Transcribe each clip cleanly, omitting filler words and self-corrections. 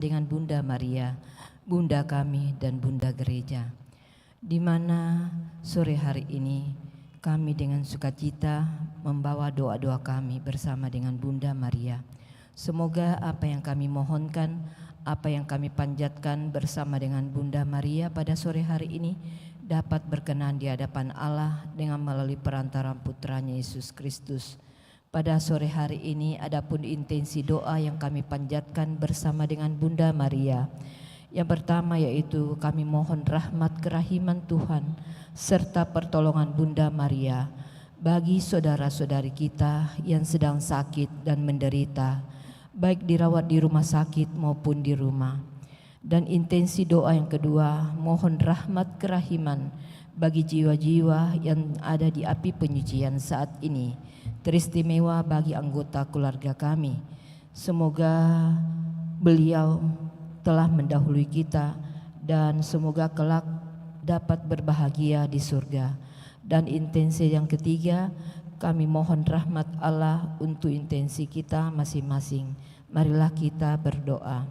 dengan Bunda Maria, Bunda kami dan Bunda Gereja, di mana sore hari ini kami dengan sukacita membawa doa-doa kami bersama dengan Bunda Maria. Semoga apa yang kami mohonkan, apa yang kami panjatkan bersama dengan Bunda Maria pada sore hari ini dapat berkenan di hadapan Allah dengan melalui perantara putranya Yesus Kristus. Pada sore hari ini adapun intensi doa yang kami panjatkan bersama dengan Bunda Maria. Yang pertama yaitu kami mohon rahmat kerahiman Tuhan serta pertolongan Bunda Maria bagi saudara-saudari kita yang sedang sakit dan menderita, baik dirawat di rumah sakit maupun di rumah. Dan intensi doa yang kedua, mohon rahmat kerahiman bagi jiwa-jiwa yang ada di api penyucian saat ini, teristimewa bagi anggota keluarga kami. Semoga beliau telah mendahului kita dan semoga kelak dapat berbahagia di surga. Dan intensi yang ketiga, kami mohon rahmat Allah untuk intensi kita masing-masing. Marilah kita berdoa.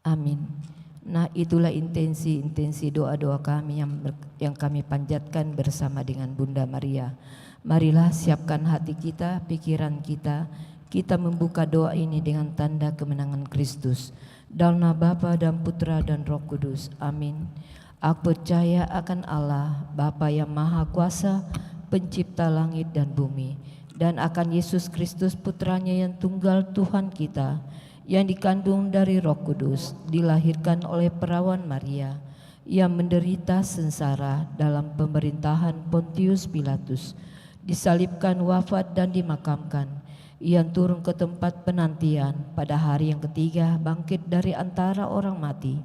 Amin. Nah, itulah intensi doa-doa kami yang kami panjatkan bersama dengan Bunda Maria. Marilah siapkan hati kita, pikiran kita. Kita membuka doa ini dengan tanda kemenangan Kristus. Dalam nama Bapa dan Putra dan Roh Kudus. Amin. Aku percaya akan Allah, Bapa yang Maha Kuasa, Pencipta langit dan bumi, dan akan Yesus Kristus Putranya yang tunggal Tuhan kita, yang dikandung dari Roh Kudus, dilahirkan oleh perawan Maria, yang menderita sengsara dalam pemerintahan Pontius Pilatus, disalibkan, wafat dan dimakamkan, yang turun ke tempat penantian, pada hari yang ketiga bangkit dari antara orang mati,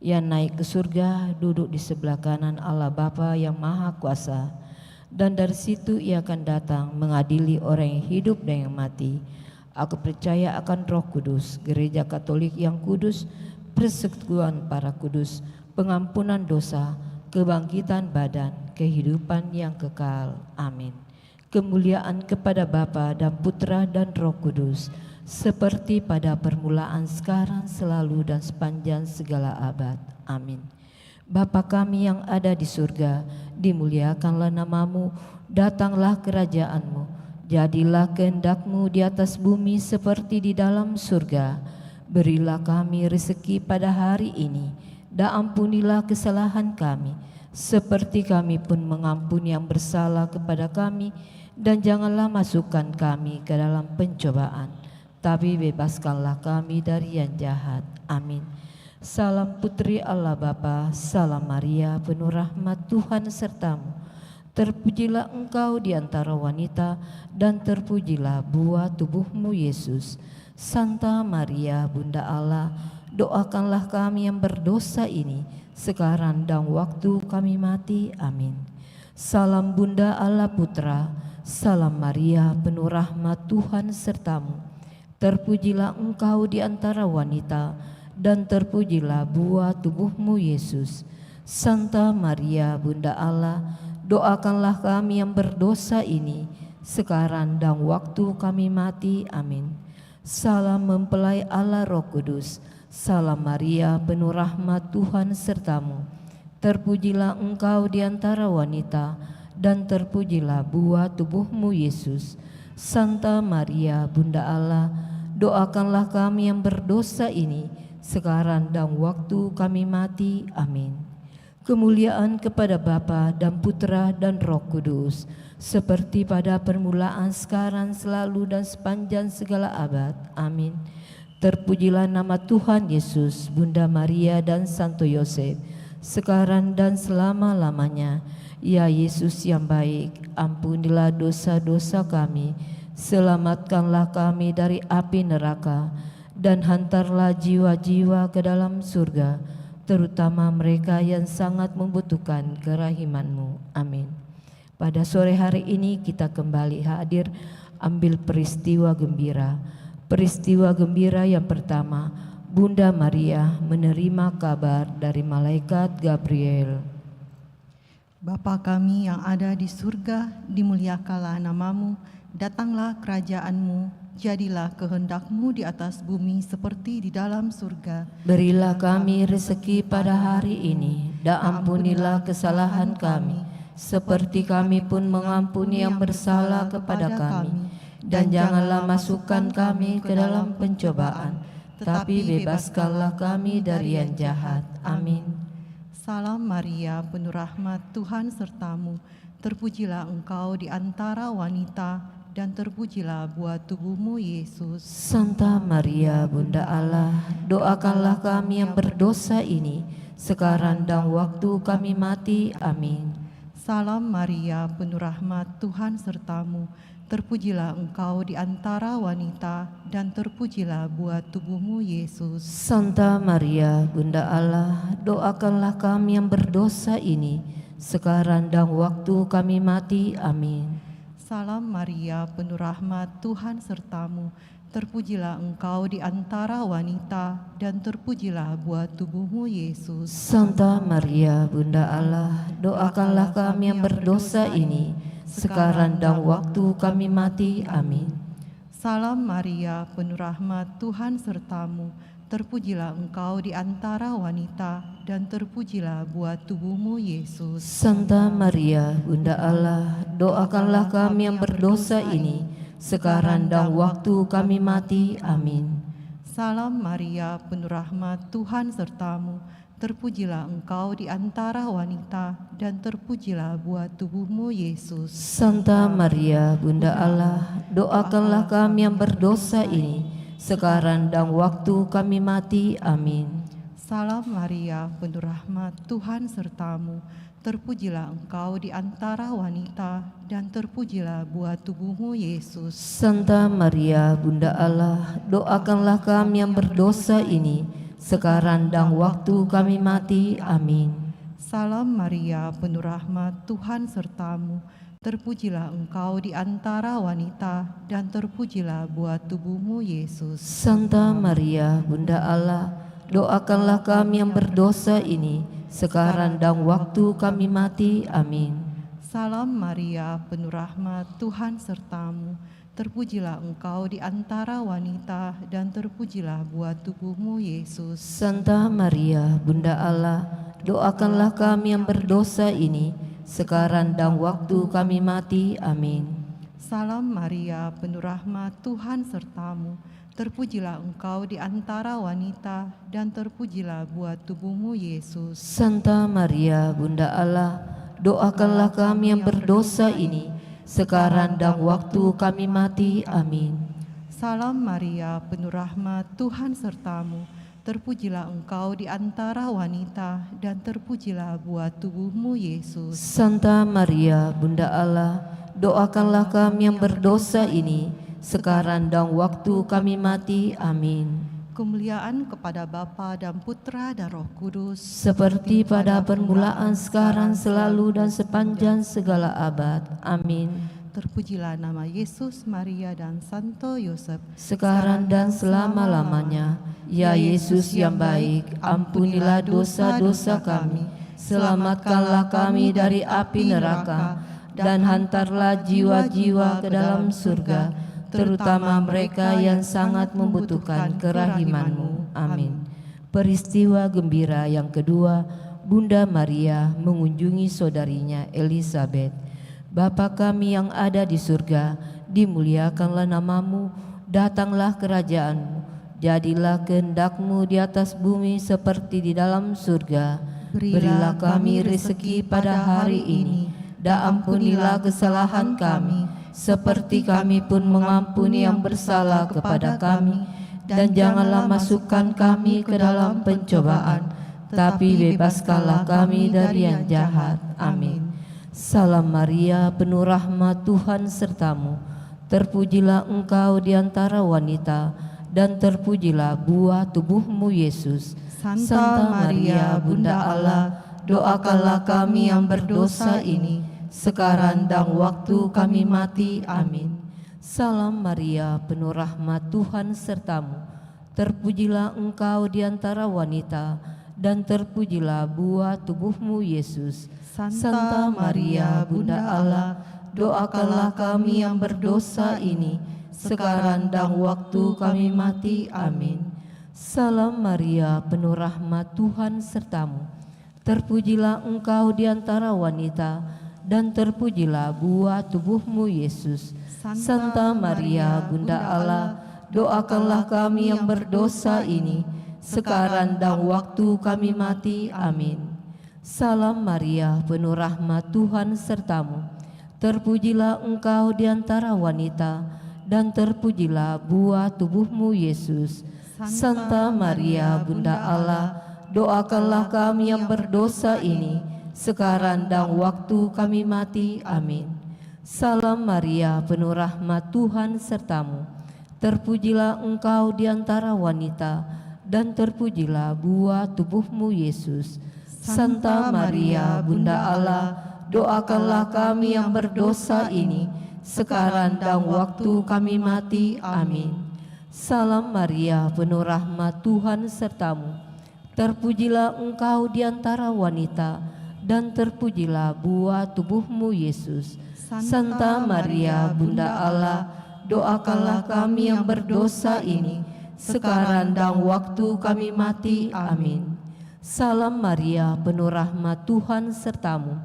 yang naik ke surga, duduk di sebelah kanan Allah Bapa yang Maha Kuasa, dan dari situ ia akan datang mengadili orang yang hidup dan yang mati. Aku percaya akan Roh Kudus, Gereja Katolik yang kudus, persekutuan para kudus, pengampunan dosa, kebangkitan badan, kehidupan yang kekal. Amin. Kemuliaan kepada Bapa dan Putra dan Roh Kudus, seperti pada permulaan, sekarang, selalu dan sepanjang segala abad. Amin. Bapa kami yang ada di surga, dimuliakanlah namamu, datanglah kerajaanmu. Jadilah kehendak-Mu di atas bumi seperti di dalam surga. Berilah kami rezeki pada hari ini, dan ampunilah kesalahan kami, seperti kami pun mengampuni yang bersalah kepada kami. Dan janganlah masukkan kami ke dalam pencobaan, tapi bebaskanlah kami dari yang jahat. Amin. Salam Putri Allah Bapa, salam Maria, penuh rahmat Tuhan sertamu. Terpujilah engkau di antara wanita, dan terpujilah buah tubuhmu Yesus. Santa Maria, Bunda Allah, doakanlah kami yang berdosa ini, sekarang dan waktu kami mati. Amin. Salam Bunda Allah Putra, salam Maria, penuh rahmat Tuhan sertamu. Terpujilah engkau di antara wanita, dan terpujilah buah tubuhmu Yesus. Santa Maria, Bunda Allah, doakanlah kami yang berdosa ini, sekarang dan waktu kami mati. Amin. Salam mempelai Allah Roh Kudus, salam Maria, penuh rahmat Tuhan sertamu. Terpujilah engkau di antara wanita, dan terpujilah buah tubuhmu Yesus. Santa Maria, Bunda Allah, doakanlah kami yang berdosa ini, sekarang dan waktu kami mati. Amin. Kemuliaan kepada Bapa dan Putra dan Roh Kudus, seperti pada permulaan, sekarang, selalu dan sepanjang segala abad. Amin. Terpujilah nama Tuhan Yesus, Bunda Maria dan Santo Yosef, sekarang dan selama-lamanya. Ya Yesus yang baik, ampunilah dosa-dosa kami, selamatkanlah kami dari api neraka, dan hantarlah jiwa-jiwa ke dalam surga, terutama mereka yang sangat membutuhkan kerahiman-Mu. Amin. Pada sore hari ini kita kembali hadir ambil peristiwa gembira. Peristiwa gembira yang pertama, Bunda Maria menerima kabar dari malaikat Gabriel. Bapa kami yang ada di surga, dimuliakanlah namamu, datanglah kerajaanmu, jadilah kehendak-Mu di atas bumi seperti di dalam surga. Berilah kami rezeki pada hari ini, dan ampunilah kesalahan kami, seperti kami pun mengampuni yang bersalah kepada kami. Dan janganlah masukkan kami ke dalam pencobaan, tetapi bebaskanlah kami dari yang jahat. Amin. Salam Maria, penuh rahmat, Tuhan sertamu. Terpujilah engkau di antara wanita, dan terpujilah buah tubuhmu, Yesus. Santa Maria, Bunda Allah, doakanlah kami yang berdosa ini, sekarang dan waktu kami mati. Amin. Salam Maria, penuh rahmat, Tuhan sertamu. Terpujilah engkau di antara wanita, dan terpujilah buah tubuhmu, Yesus. Santa Maria, Bunda Allah, doakanlah kami yang berdosa ini, sekarang dan waktu kami mati. Amin. Salam Maria, penuh rahmat, Tuhan sertamu. Terpujilah engkau di antara wanita, dan terpujilah buah tubuhmu, Yesus. Santa Maria, Bunda Allah, doakanlah kami yang berdosa ini, sekarang dan waktu kami mati. Amin. Salam Maria, penuh rahmat, Tuhan sertamu. Terpujilah engkau di antara wanita, dan terpujilah buah tubuhmu, Yesus. Santa Maria, Bunda Allah, doakanlah kami yang berdosa ini, sekarang dan waktu kami mati. Amin. Salam Maria, penuh rahmat, Tuhan sertamu. Terpujilah engkau di antara wanita, dan terpujilah buah tubuhmu, Yesus. Santa Maria, Bunda Allah, doakanlah kami yang berdosa ini, sekarang dan waktu kami mati. Amin. Salam Maria, penuh rahmat, Tuhan sertamu. Terpujilah engkau di antara wanita, dan terpujilah buah tubuhmu, Yesus. Santa Maria, Bunda Allah, doakanlah kami yang berdosa ini, sekarang dan waktu kami mati. Amin. Salam Maria, penuh rahmat, Tuhan sertamu. Terpujilah engkau di antara wanita, dan terpujilah buah tubuhmu, Yesus. Santa Maria, Bunda Allah, doakanlah kami yang berdosa ini, sekarang dan waktu kami mati. Amin. Salam Maria, penuh rahmat, Tuhan sertamu. Terpujilah engkau di antara wanita, dan terpujilah buah tubuhmu, Yesus. Santa Maria, Bunda Allah, doakanlah kami yang berdosa ini, sekarang dan waktu kami mati. Amin. Salam Maria, penuh rahmat, Tuhan sertamu. Terpujilah engkau di antara wanita, dan terpujilah buah tubuhmu, Yesus. Santa Maria, Bunda Allah, doakanlah kami yang berdosa ini, sekarang dan waktu kami mati. Amin. Salam Maria, penuh rahmat, Tuhan sertamu. Terpujilah engkau di antara wanita, dan terpujilah buah tubuhmu, Yesus. Santa Maria, Bunda Allah, doakanlah kami yang berdosa ini, sekarang dan waktu kami mati. Amin. Kemuliaan kepada Bapa dan Putra dan Roh Kudus, Seperti pada permulaan, sekarang, selalu, dan sepanjang segala abad. Amin. terpujilah nama Yesus, Maria, dan Santo Yosef, Sekarang dan selama-lamanya. Ya Yesus yang baik, ampunilah dosa-dosa kami, selamatkanlah kami dari api neraka, dan hantarlah jiwa-jiwa ke dalam surga, terutama mereka yang sangat membutuhkan kerahiman-Mu. Amin. Peristiwa gembira yang kedua, Bunda Maria mengunjungi saudarinya Elisabet. Bapa kami yang ada di surga, dimuliakanlah nama-Mu, datanglah kerajaan-Mu, jadilah kehendak-Mu di atas bumi seperti di dalam surga. Berilah kami rezeki pada hari ini, dan ampunilah kesalahan kami, seperti kami pun mengampuni yang bersalah kepada kami. Dan janganlah masukkan kami ke dalam pencobaan, tapi bebaskanlah kami dari yang jahat. Amin. Salam Maria, penuh rahmat, Tuhan sertamu. Terpujilah engkau di antara wanita, dan terpujilah buah tubuhmu, Yesus. Santa Maria, Bunda Allah, doakanlah kami yang berdosa ini, sekarang dan waktu kami mati. Amin. Salam Maria, penuh rahmat, Tuhan sertamu. Terpujilah engkau di antara wanita, dan terpujilah buah tubuhmu Yesus. Santa Maria, Bunda Allah, doakanlah kami yang berdosa ini, sekarang dan waktu kami mati. Amin. Salam Maria, penuh rahmat, Tuhan sertamu. Terpujilah engkau di antara wanita, dan terpujilah buah tubuhmu Yesus. Santa Maria, Bunda Allah, doakanlah kami yang berdosa ini, sekarang dan waktu kami mati. Amin. Salam Maria, penuh rahmat, Tuhan sertamu. Terpujilah engkau di antara wanita, dan terpujilah buah tubuhmu Yesus. Santa Maria, Bunda Allah, doakanlah kami yang berdosa ini, sekarang dan waktu kami mati. Amin. Salam Maria, penuh rahmat, Tuhan sertamu. Terpujilah engkau di antara wanita, dan terpujilah buah tubuhmu Yesus. Santa Maria, Bunda Allah, doakanlah kami yang berdosa ini, sekarang dan waktu kami mati. Amin. Salam Maria, penuh rahmat, Tuhan sertamu. Terpujilah engkau di antara wanita, dan terpujilah buah tubuhmu Yesus. Santa Maria, Bunda Allah, doakanlah kami yang berdosa ini, sekarang dan waktu kami mati. Amin. Salam Maria, penuh rahmat, Tuhan sertamu.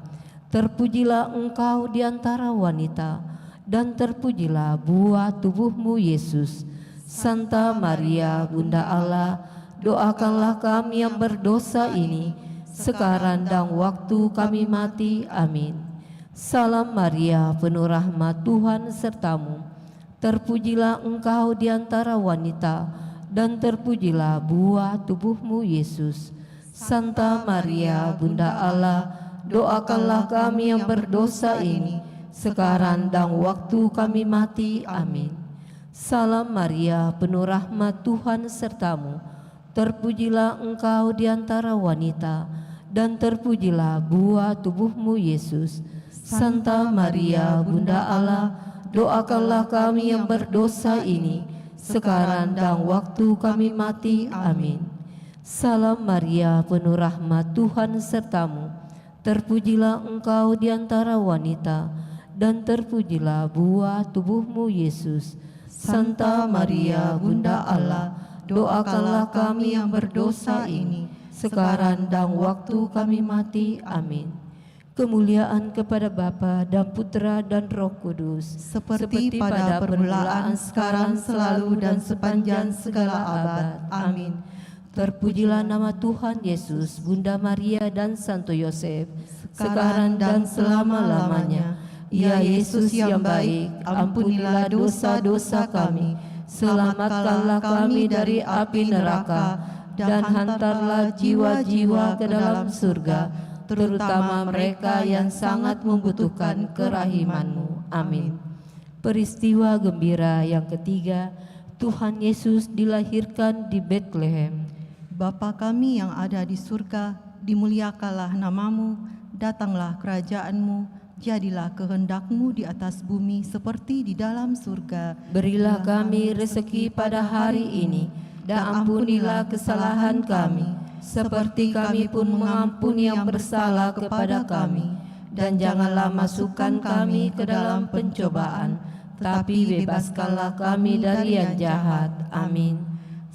Terpujilah engkau di antara wanita, dan terpujilah buah tubuhmu Yesus. Santa Maria, Bunda Allah, doakanlah kami yang berdosa ini, sekarang dan waktu kami mati. Amin. Salam Maria, penuh rahmat, Tuhan sertamu. Terpujilah engkau di antara wanita, dan terpujilah buah tubuhmu Yesus. Santa Maria, Bunda Allah, doakanlah kami yang berdosa ini, sekarang dan waktu kami mati. Amin. Salam Maria, penuh rahmat, Tuhan sertamu. Terpujilah engkau di antara wanita, dan terpujilah buah tubuhmu Yesus. Santa Maria, Bunda Allah, doakanlah kami yang berdosa ini, sekarang dan waktu kami mati. Amin. Salam Maria, penuh rahmat, Tuhan sertamu. Terpujilah engkau di antara wanita, dan terpujilah buah tubuhmu Yesus. Santa Maria, Bunda Allah, doakanlah kami yang berdosa ini, sekarang dan waktu kami mati. Amin. Kemuliaan kepada Bapa dan Putra dan Roh Kudus, seperti pada permulaan, sekarang, selalu, dan sepanjang segala abad. Amin. Terpujilah nama Tuhan Yesus, Bunda Maria dan Santo Yosef, sekarang dan selama-lamanya. Ya Yesus yang baik, ampunilah dosa-dosa kami, selamatkanlah kami dari api neraka, dan hantarlah jiwa-jiwa ke dalam surga, terutama mereka yang sangat membutuhkan kerahiman-Mu. Amin. Peristiwa gembira yang ketiga, Tuhan Yesus dilahirkan di Betlehem. Bapa kami yang ada di surga, dimuliakanlah nama-Mu, datanglah kerajaan-Mu, jadilah kehendak-Mu di atas bumi seperti di dalam surga. Berilah kami rezeki pada hari ini, dan ampunilah kesalahan kami, seperti kami pun mengampuni yang bersalah kepada kami. Dan janganlah masukkan kami ke dalam pencobaan, tapi bebaskanlah kami dari yang jahat. Amin.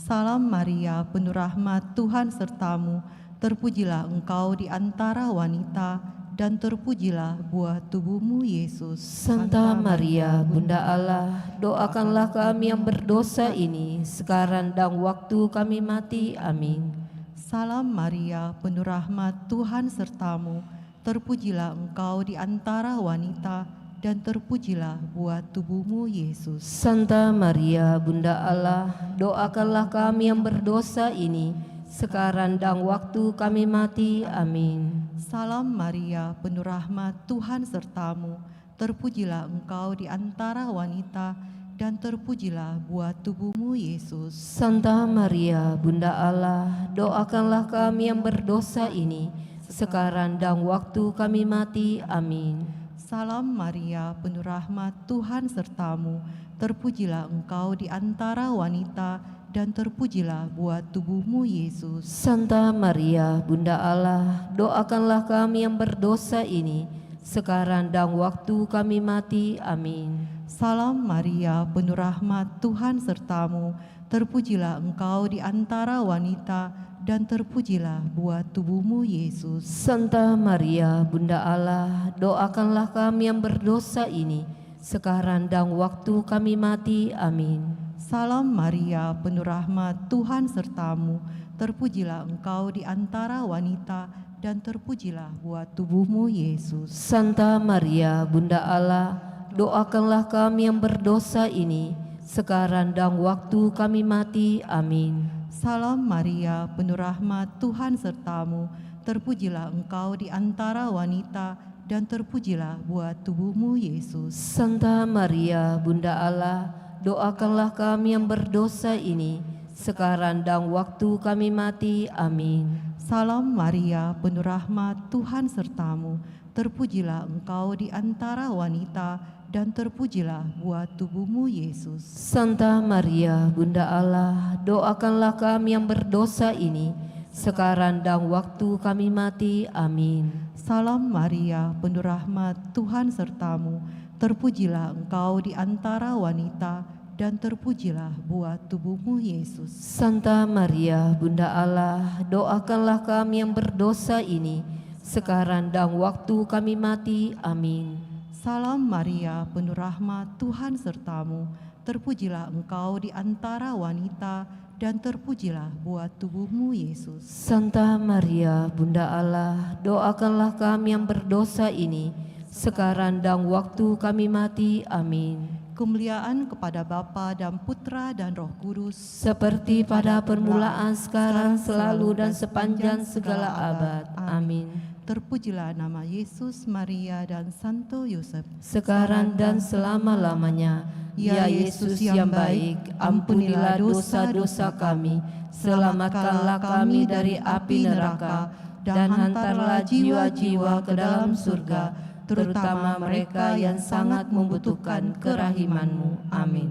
Salam Maria, penuh rahmat, Tuhan sertamu. Terpujilah engkau di antara wanita, dan terpujilah buah tubuhmu Yesus. Santa Maria, Bunda Allah, doakanlah kami yang berdosa ini, sekarang dan waktu kami mati. Amin. Salam Maria, penuh rahmat, Tuhan sertamu. Terpujilah engkau di antara wanita, dan terpujilah buah tubuhmu Yesus. Santa Maria, Bunda Allah, doakanlah kami yang berdosa ini, sekarang dan waktu kami mati. Amin. Salam Maria, penuh rahmat, Tuhan sertamu. Terpujilah engkau di antara wanita, dan terpujilah buah tubuhmu Yesus. Santa Maria, Bunda Allah, doakanlah kami yang berdosa ini, sekarang dan waktu kami mati. Amin. Salam Maria, penuh rahmat, Tuhan sertamu. Terpujilah engkau di antara wanita, dan terpujilah buah tubuhmu Yesus. Santa Maria, Bunda Allah, doakanlah kami yang berdosa ini, sekarang dan waktu kami mati. Amin. Salam Maria, penuh rahmat, Tuhan sertamu. Terpujilah engkau di antara wanita, dan terpujilah buah tubuhmu Yesus. Santa Maria, Bunda Allah, doakanlah kami yang berdosa ini, sekarang dan waktu kami mati. Amin. Salam Maria, penuh rahmat, Tuhan sertamu. Terpujilah engkau di antara wanita, dan terpujilah buah tubuhmu Yesus. Santa Maria, Bunda Allah, doakanlah kami yang berdosa ini, sekarang dan waktu kami mati. Amin. Salam Maria, penuh rahmat, Tuhan sertamu. Terpujilah engkau di antara wanita, dan terpujilah buah tubuhmu Yesus. Santa Maria, Bunda Allah, doakanlah kami yang berdosa ini, sekarang dan waktu kami mati. Amin. Salam Maria, penuh rahmat, Tuhan sertamu. Terpujilah engkau di antara wanita, dan terpujilah buah tubuhmu Yesus. Santa Maria, Bunda Allah, doakanlah kami yang berdosa ini, sekarang dan waktu kami mati. Amin. Salam Maria, penuh rahmat, Tuhan sertamu. Terpujilah engkau di antara wanita, dan terpujilah buah tubuhmu Yesus. Santa Maria, Bunda Allah, doakanlah kami yang berdosa ini, sekarang dan waktu kami mati. Amin. Salam Maria, penuh rahmat, Tuhan sertamu. Terpujilah engkau di antara wanita, dan terpujilah buah tubuhmu Yesus. Santa Maria, Bunda Allah, doakanlah kami yang berdosa ini, sekarang dan waktu kami mati. Amin. Kemuliaan kepada Bapa dan Putra dan Roh Kudus, Seperti pada permulaan, sekarang, selalu, dan sepanjang segala abad. Amin. Terpujilah nama Yesus, Maria, dan Santo Yosef. Sekarang dan selama-lamanya. Ya Yesus yang baik, ampunilah dosa-dosa kami, selamatkanlah kami dari api neraka, dan hantarlah jiwa-jiwa ke dalam surga, terutama mereka yang sangat membutuhkan kerahiman-Mu. Amin.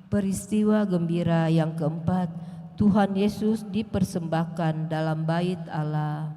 Peristiwa gembira yang keempat, Tuhan Yesus dipersembahkan dalam bait Allah.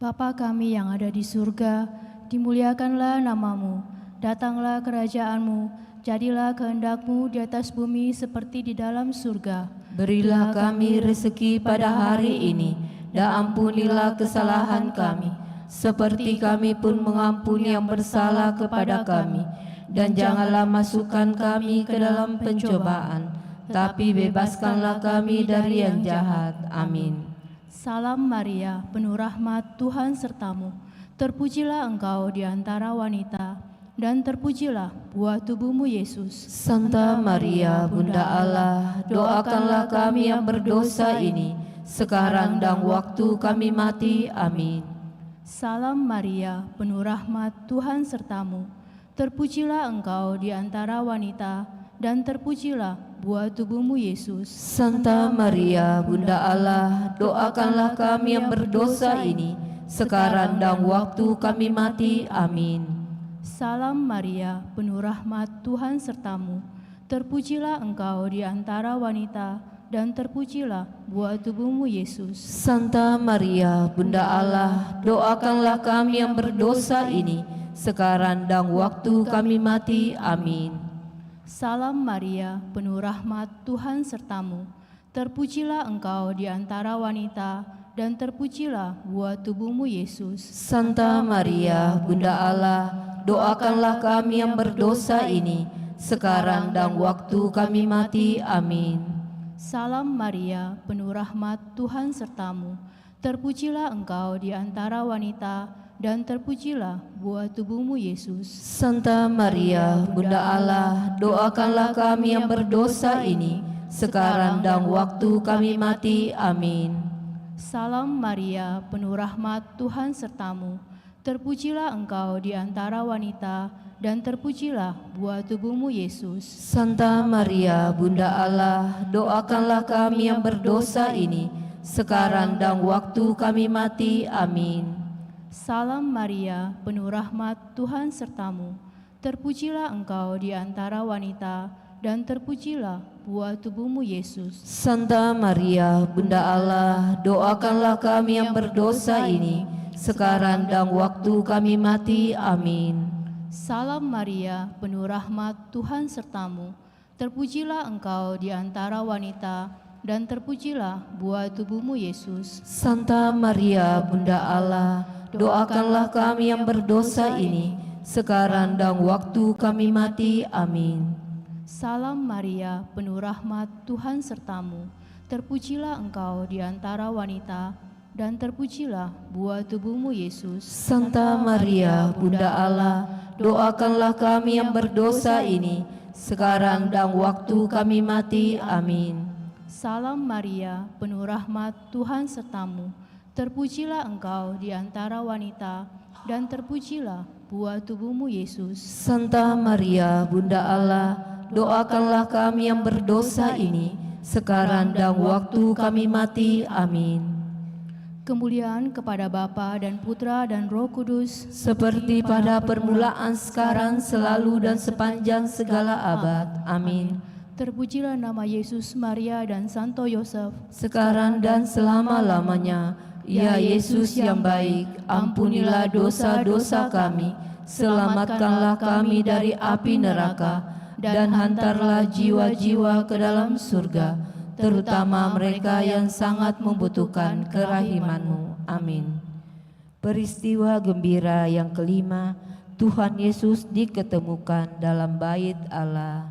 Bapa kami yang ada di surga, dimuliakanlah nama-Mu, datanglah kerajaan-Mu, jadilah kehendak-Mu di atas bumi seperti di dalam surga. Berilah kami rezeki pada hari ini, dan ampunilah kesalahan kami, seperti kami pun mengampuni yang bersalah kepada kami. Dan janganlah masukkan kami ke dalam pencobaan, tapi bebaskanlah kami dari yang jahat. Amin. Salam Maria, penuh rahmat, Tuhan sertamu. Terpujilah engkau di antara wanita, dan terpujilah buah tubuhmu Yesus. Santa Maria, Bunda Allah, doakanlah kami yang berdosa ini, sekarang dan waktu kami mati. Amin. Salam Maria, penuh rahmat, Tuhan sertamu. Terpujilah engkau di antara wanita, dan terpujilah buah tubuhmu Yesus. Santa Maria, Bunda Allah, doakanlah kami yang berdosa ini, sekarang dan waktu kami mati. Amin. Salam Maria, penuh rahmat, Tuhan sertamu. Terpujilah engkau di antara wanita, dan terpujilah buah tubuhmu Yesus. Santa Maria, Bunda Allah, doakanlah kami yang berdosa ini, sekarang dan waktu kami mati. Amin. Salam Maria, penuh rahmat, Tuhan sertamu. Terpujilah engkau di antara wanita, dan terpujilah buah tubuhmu Yesus. Santa Maria, Bunda Allah, doakanlah kami yang berdosa ini, sekarang dan waktu kami mati. Amin. Salam Maria, penuh rahmat, Tuhan sertamu. Terpujilah engkau di antara wanita, dan terpujilah buah tubuhmu Yesus. Santa Maria, Bunda Allah, doakanlah kami yang berdosa ini, sekarang dan waktu kami mati. Amin. Salam Maria, penuh rahmat, Tuhan sertamu. Terpujilah engkau di antara wanita, dan terpujilah buah tubuhmu Yesus. Santa Maria, Bunda Allah, doakanlah kami yang berdosa ini, sekarang dan waktu kami mati. Amin. Salam Maria, penuh rahmat, Tuhan sertamu. Terpujilah engkau di antara wanita, dan terpujilah buah tubuhmu Yesus. Santa Maria, Bunda Allah, doakanlah kami yang berdosa ini, sekarang dan waktu kami mati. Amin. Salam Maria, penuh rahmat, Tuhan sertamu. Terpujilah engkau di antara wanita, dan terpujilah buah tubuhmu Yesus. Santa Maria, Bunda Allah, doakanlah kami yang berdosa ini, sekarang dan waktu kami mati. Amin. Salam Maria, penuh rahmat, Tuhan sertamu. Terpujilah engkau di antara wanita, dan terpujilah buah tubuhmu Yesus. Santa Maria, Bunda Allah, doakanlah kami yang berdosa ini, sekarang dan waktu kami mati. Amin. Salam Maria, penuh rahmat, Tuhan sertamu. Terpujilah engkau di antara wanita, dan terpujilah buah tubuhmu Yesus. Santa Maria, Bunda Allah, doakanlah kami yang berdosa ini, sekarang dan waktu kami mati. Amin. Kemuliaan kepada Bapa dan Putra dan Roh Kudus, Seperti pada permulaan, sekarang, selalu, dan sepanjang segala abad. Amin. terpujilah nama Yesus, Maria, dan Santo Yosef, Sekarang dan selama-lamanya. Ya Yesus yang baik, ampunilah dosa-dosa kami, selamatkanlah kami dari api neraka, dan hantarlah jiwa-jiwa ke dalam surga, terutama mereka yang sangat membutuhkan kerahiman-Mu. Amin. Peristiwa gembira yang kelima, Tuhan Yesus diketemukan dalam bait Allah.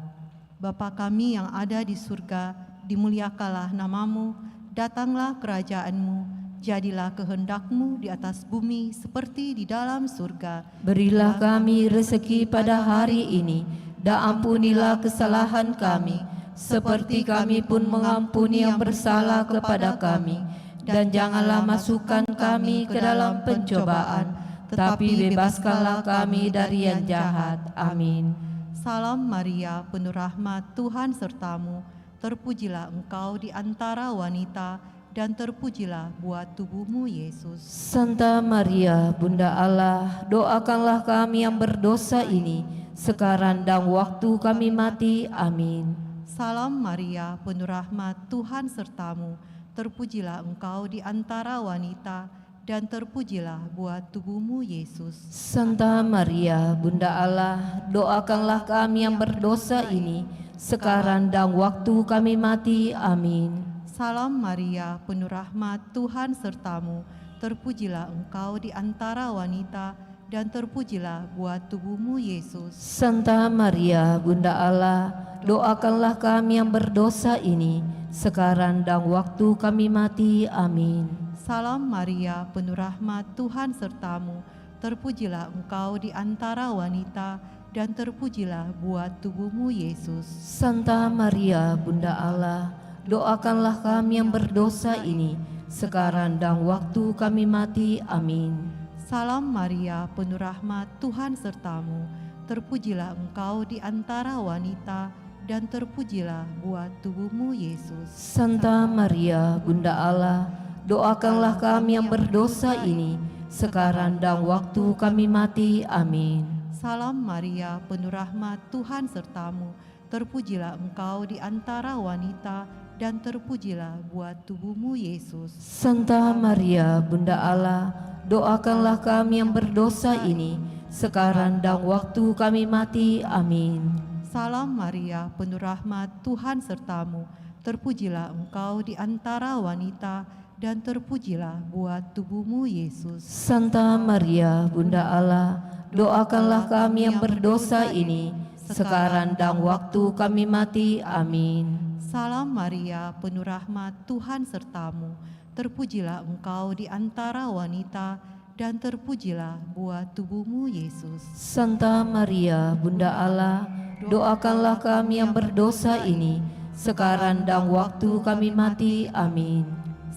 Bapa kami yang ada di surga, dimuliakanlah namamu, datanglah kerajaanmu, jadilah kehendak-Mu di atas bumi seperti di dalam surga. Berilah kami rezeki pada hari ini, dan ampunilah kesalahan kami, seperti kami pun mengampuni yang bersalah kepada kami. Dan janganlah masukkan kami ke dalam pencobaan, tetapi bebaskanlah kami dari yang jahat. Amin. Salam Maria, penuh rahmat, Tuhan sertamu. Terpujilah engkau di antara wanita, dan terpujilah buah tubuhmu Yesus. Santa Maria, Bunda Allah, doakanlah kami yang berdosa ini, sekarang dan waktu kami mati. Amin. Salam Maria, penuh rahmat, Tuhan sertamu. Terpujilah engkau di antara wanita, dan terpujilah buah tubuhmu Yesus. Santa Maria, Bunda Allah, doakanlah kami yang berdosa ini, sekarang dan waktu kami mati. Amin. Salam Maria, penuh rahmat, Tuhan sertamu. Terpujilah engkau di antara wanita, dan terpujilah buah tubuhmu Yesus. Santa Maria, Bunda Allah, doakanlah kami yang berdosa ini, sekarang dan waktu kami mati. Amin. Salam Maria, penuh rahmat, Tuhan sertamu. Terpujilah engkau di antara wanita, dan terpujilah buah tubuhmu Yesus. Santa Maria, Bunda Allah, doakanlah kami yang berdosa ini, sekarang dan waktu kami mati. Amin. Salam Maria, penuh rahmat, Tuhan sertamu. Terpujilah engkau di antara wanita, dan terpujilah buah tubuhmu Yesus. Santa Maria, Bunda Allah, doakanlah kami yang berdosa ini, sekarang dan waktu kami mati. Amin. Salam Maria, penuh rahmat, Tuhan sertamu. Terpujilah engkau di antara wanita, dan terpujilah buah tubuhmu Yesus. Santa Maria, Bunda Allah, doakanlah kami yang berdosa ini, sekarang dan waktu kami mati. Amin. Salam Maria, penuh rahmat, Tuhan sertamu. Terpujilah engkau di antara wanita, dan terpujilah buah tubuhmu Yesus. Santa Maria, Bunda Allah, doakanlah kami yang berdosa ini, sekarang dan waktu kami mati. Amin. Salam Maria, penuh rahmat, Tuhan sertamu. Terpujilah engkau di antara wanita, dan terpujilah buah tubuhmu Yesus. Santa Maria, Bunda Allah, doakanlah kami yang berdosa ini, sekarang dan waktu kami mati. Amin.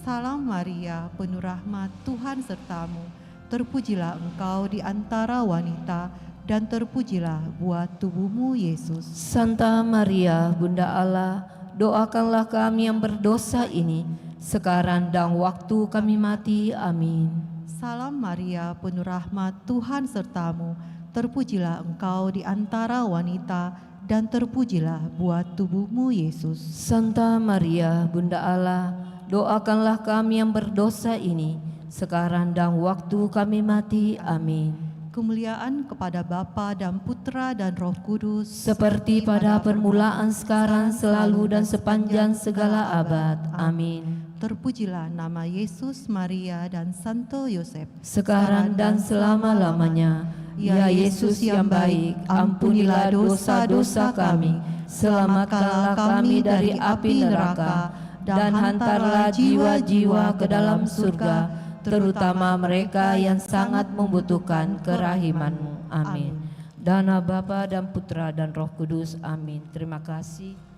Salam Maria, penuh rahmat, Tuhan sertamu. Terpujilah engkau di antara wanita, dan terpujilah buah tubuhmu Yesus. Santa Maria, Bunda Allah, doakanlah kami yang berdosa ini, sekarang dan waktu kami mati. Amin. Salam Maria, penuh rahmat, Tuhan sertamu. Terpujilah engkau di antara wanita, dan terpujilah buah tubuhmu Yesus. Santa Maria, Bunda Allah, doakanlah kami yang berdosa ini, sekarang dan waktu kami mati. Amin. Kemuliaan kepada Bapa dan Putra dan Roh Kudus, Seperti pada permulaan, sekarang, selalu, dan sepanjang segala abad. Amin. Terpujilah nama Yesus, Maria, dan Santo Yosef, Sekarang dan selama-lamanya. Ya Yesus yang baik, ampunilah dosa-dosa kami, selamatkanlah kami dari api neraka, dan hantarlah jiwa-jiwa ke dalam surga, terutama mereka yang sangat membutuhkan kerahiman-Mu. Amin. Dana Bapa dan Putra dan Roh Kudus. Amin. Terima kasih.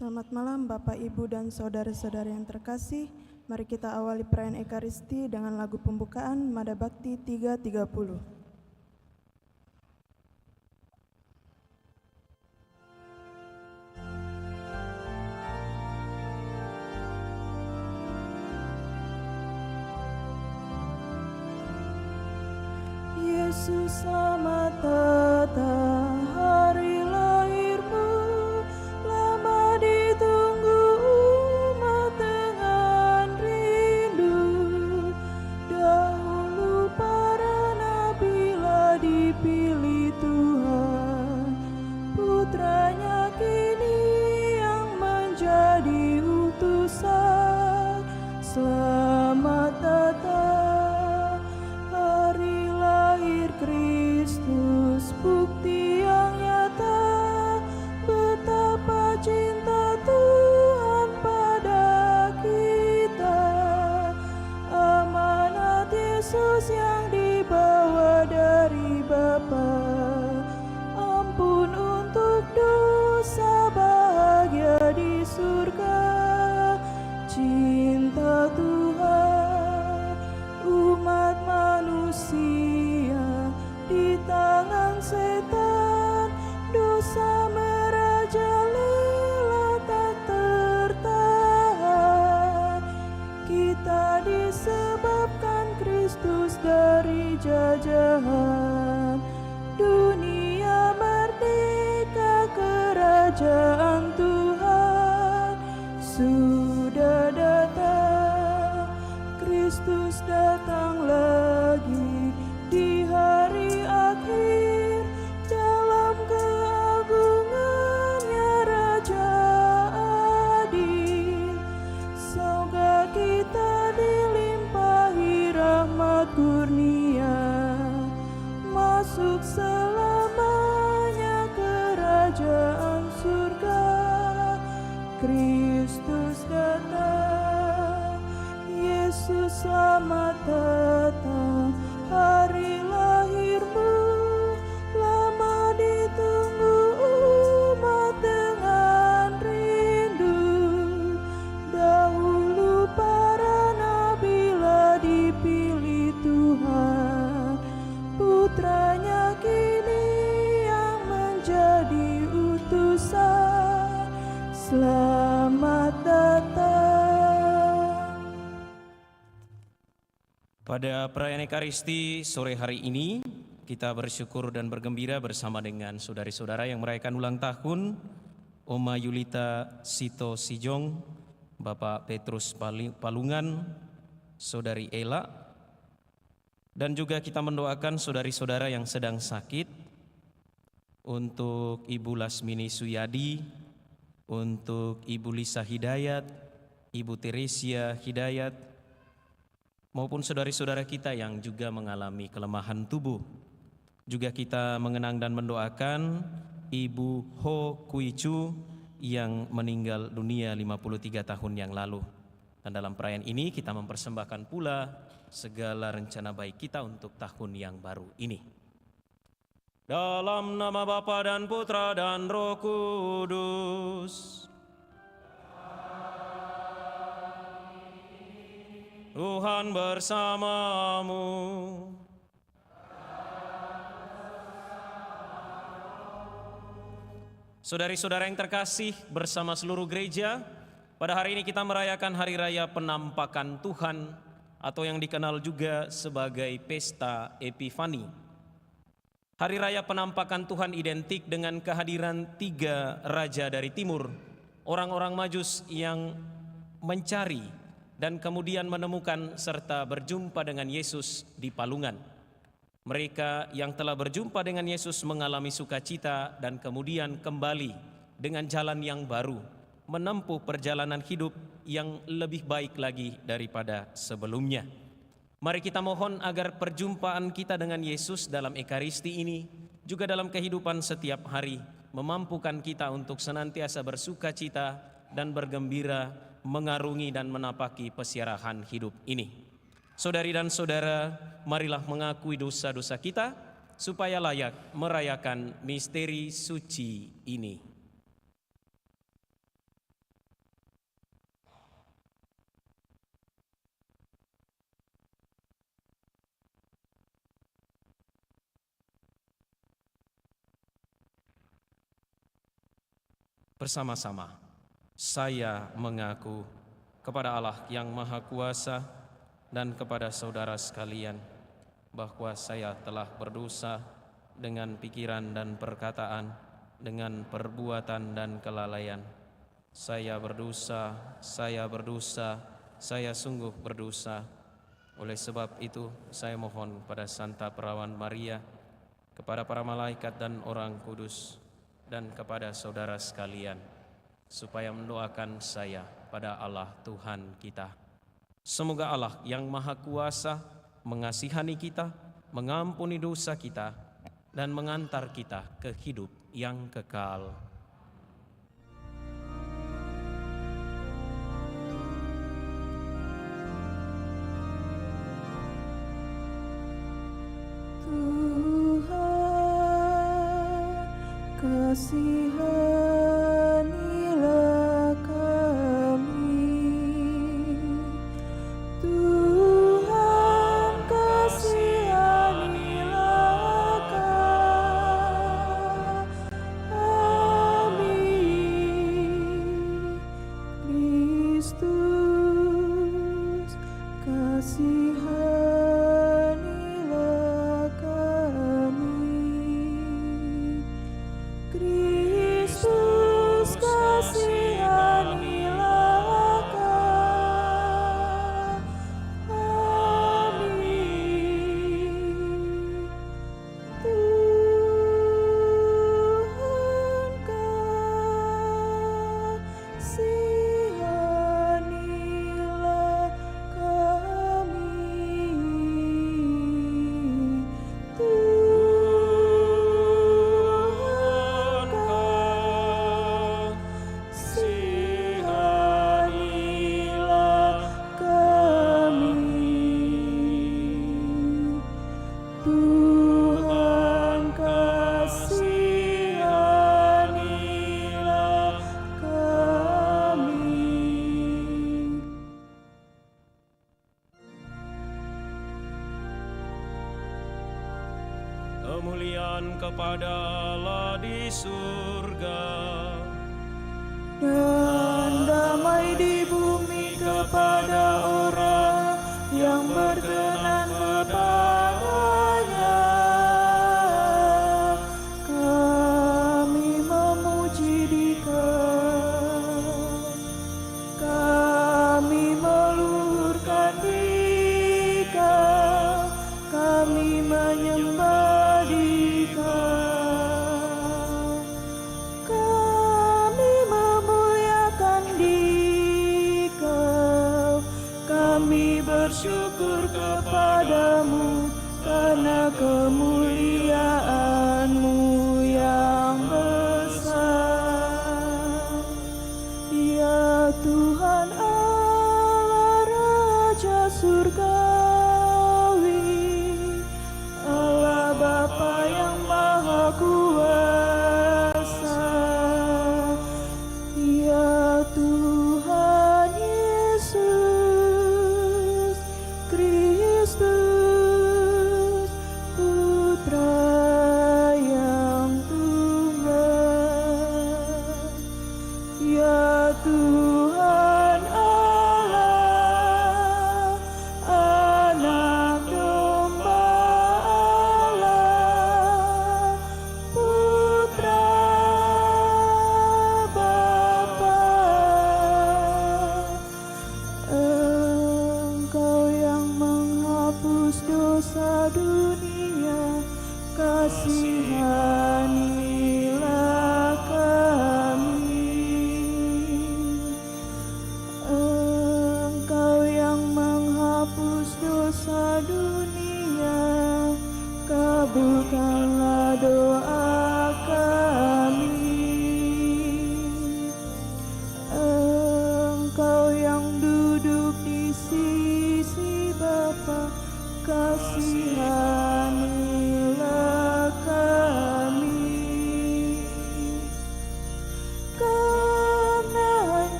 Selamat malam Bapak, Ibu, dan saudara-saudara yang terkasih. Mari kita awali perayaan Ekaristi dengan lagu pembukaan Mada Bakti 330. Yesus, selamat datang, hari lahirmu lama ditunggu umat dengan rindu. Dahulu para nabilah dipilih Tuhan, putranya kini yang menjadi utusan. Selamat datang, hari lahir Kristus, bukti yang nyata betapa cinta Tuhan pada kita. Amanat Yesus yang dibawa dari Bapa, ampun untuk dosa, bahagia di surga. Cinta Tuhan, umat manusia di tangan setan, dosa merajalela tak tertahan. Kita disebabkan Kristus dari jajahan, dunia merdeka, kerajaan Tuhan sudah datang. Kristus datang lagi di hari akhir, dalam keagungannya Raja adil. Semoga kita dilimpahi rahmat kurnia, masuk selamanya kerajaan surga. Kristus datang, Yesus selamat datang, hari lahirmu lama ditunggu umat dengan rindu. Dahulu para nabilah dipilih Tuhan, putranya kini yang menjadi utusan. Selamat datang. Pada perayaan Ekaristi sore hari ini, kita bersyukur dan bergembira bersama dengan saudari-saudara yang merayakan ulang tahun, Oma Yulita Sito Sijong, Bapak Petrus Palungan, Saudari Ela, dan juga kita mendoakan saudari-saudara yang sedang sakit, untuk Ibu Lasmini Suyadi, untuk Ibu Lisa Hidayat, Ibu Teresia Hidayat, maupun saudari-saudara kita yang juga mengalami kelemahan tubuh. Juga kita mengenang dan mendoakan Ibu Ho Kui Chu yang meninggal dunia 53 tahun yang lalu. Dan dalam perayaan ini kita mempersembahkan pula segala rencana baik kita untuk tahun yang baru ini. Dalam nama Bapa dan Putra dan Roh Kudus. Tuhan bersamamu. Saudari-saudara yang terkasih, bersama seluruh gereja, pada hari ini kita merayakan Hari Raya Penampakan Tuhan atau yang dikenal juga sebagai Pesta Epifani. Hari Raya Penampakan Tuhan identik dengan kehadiran 3 raja dari timur, orang-orang Majus yang mencari dan kemudian menemukan serta berjumpa dengan Yesus di Palungan. Mereka yang telah berjumpa dengan Yesus mengalami sukacita dan kemudian kembali dengan jalan yang baru, menempuh perjalanan hidup yang lebih baik lagi daripada sebelumnya. Mari kita mohon agar perjumpaan kita dengan Yesus dalam Ekaristi ini, juga dalam kehidupan setiap hari, memampukan kita untuk senantiasa bersukacita dan bergembira, mengarungi dan menapaki pesiarahan hidup ini. Saudari dan saudara, marilah mengakui dosa-dosa kita, supaya layak merayakan misteri suci ini. Bersama-sama saya mengaku kepada Allah yang Maha Kuasa dan kepada saudara sekalian bahwa saya telah berdosa dengan pikiran dan perkataan, dengan perbuatan dan kelalaian. Saya berdosa, saya sungguh berdosa. Oleh sebab itu, saya mohon pada Santa Perawan Maria, kepada para malaikat dan orang kudus, dan kepada saudara sekalian, supaya mendoakan saya pada Allah Tuhan kita. Semoga Allah yang Maha Kuasa mengasihani kita, mengampuni dosa kita, dan mengantar kita ke hidup yang kekal. Tuhan, kasihanilah kami. Tuhan, kasihanilah kami. Kristus, kasihanilah kami. Kristus,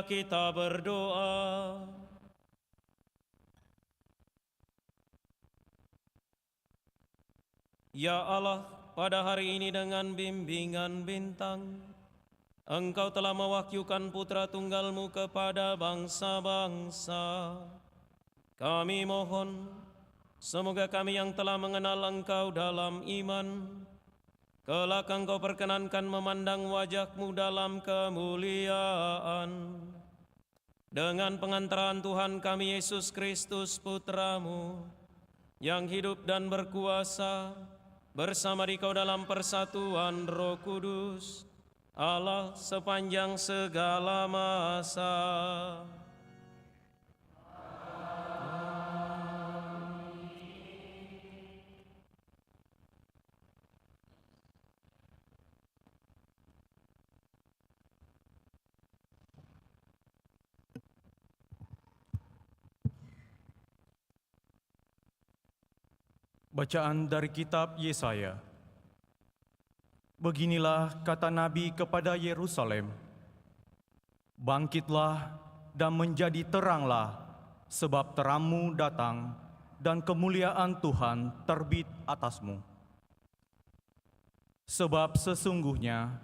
Marilah kita berdoa. Ya Allah, pada hari ini dengan bimbingan bintang, Engkau telah mewahyukan putra tunggal-Mu kepada bangsa-bangsa. Kami mohon, semoga kami yang telah mengenal Engkau dalam iman, kelak Engkau perkenankan memandang wajah-Mu dalam kemuliaan. Dengan pengantaran Tuhan kami Yesus Kristus Putra-Mu, yang hidup dan berkuasa bersama Dikau dalam persatuan Roh Kudus, Allah sepanjang segala masa. Bacaan dari kitab Yesaya. Beginilah kata Nabi kepada Yerusalem, "Bangkitlah dan menjadi teranglah, sebab terangmu datang dan kemuliaan Tuhan terbit atasmu. Sebab sesungguhnya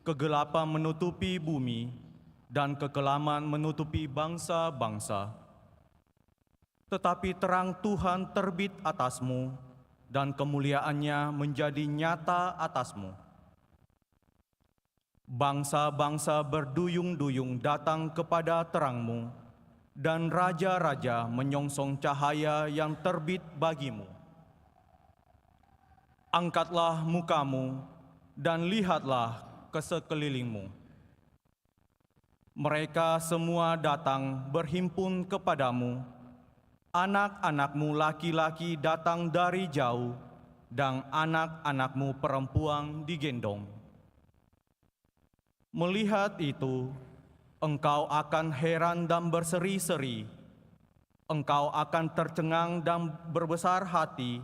kegelapan menutupi bumi dan kekelaman menutupi bangsa-bangsa. Tetapi terang Tuhan terbit atasmu, dan kemuliaannya menjadi nyata atasmu. Bangsa-bangsa berduyung-duyung datang kepada terangmu, dan raja-raja menyongsong cahaya yang terbit bagimu. Angkatlah mukamu dan lihatlah ke sekelilingmu. Mereka semua datang berhimpun kepadamu. Anak-anakmu laki-laki datang dari jauh, dan anak-anakmu perempuan digendong. Melihat itu, engkau akan heran dan berseri-seri. Engkau akan tercengang dan berbesar hati,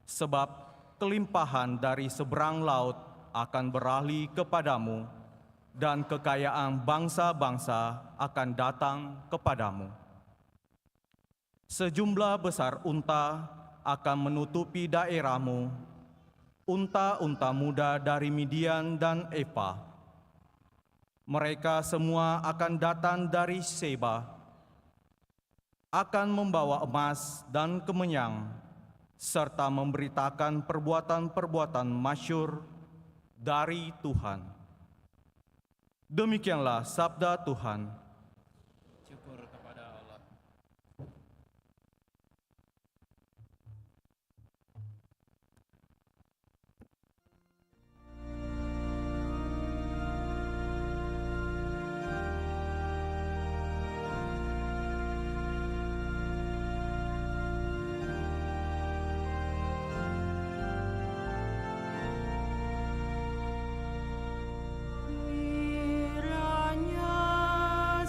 sebab kelimpahan dari seberang laut akan beralih kepadamu, dan kekayaan bangsa-bangsa akan datang kepadamu. Sejumlah besar unta akan menutupi daerahmu, unta-unta muda dari Midian dan Efa. Mereka semua akan datang dari Seba, akan membawa emas dan kemenyan, serta memberitakan perbuatan-perbuatan masyhur dari Tuhan. Demikianlah sabda Tuhan. Kiranya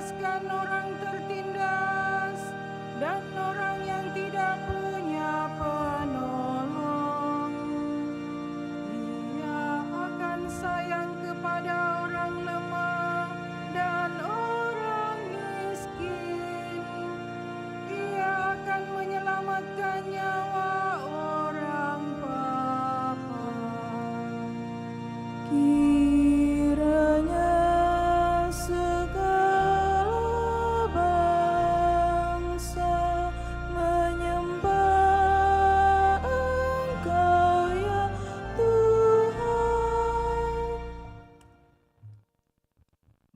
membebaskan orang tertindas dan orang yang tidak punya penolong. Ia akan sayang kepada orang lemah dan orang miskin. Ia akan menyelamatkan nyawa orang papa. Kiranya segala bangsa menyembah Engkau ya Tuhan.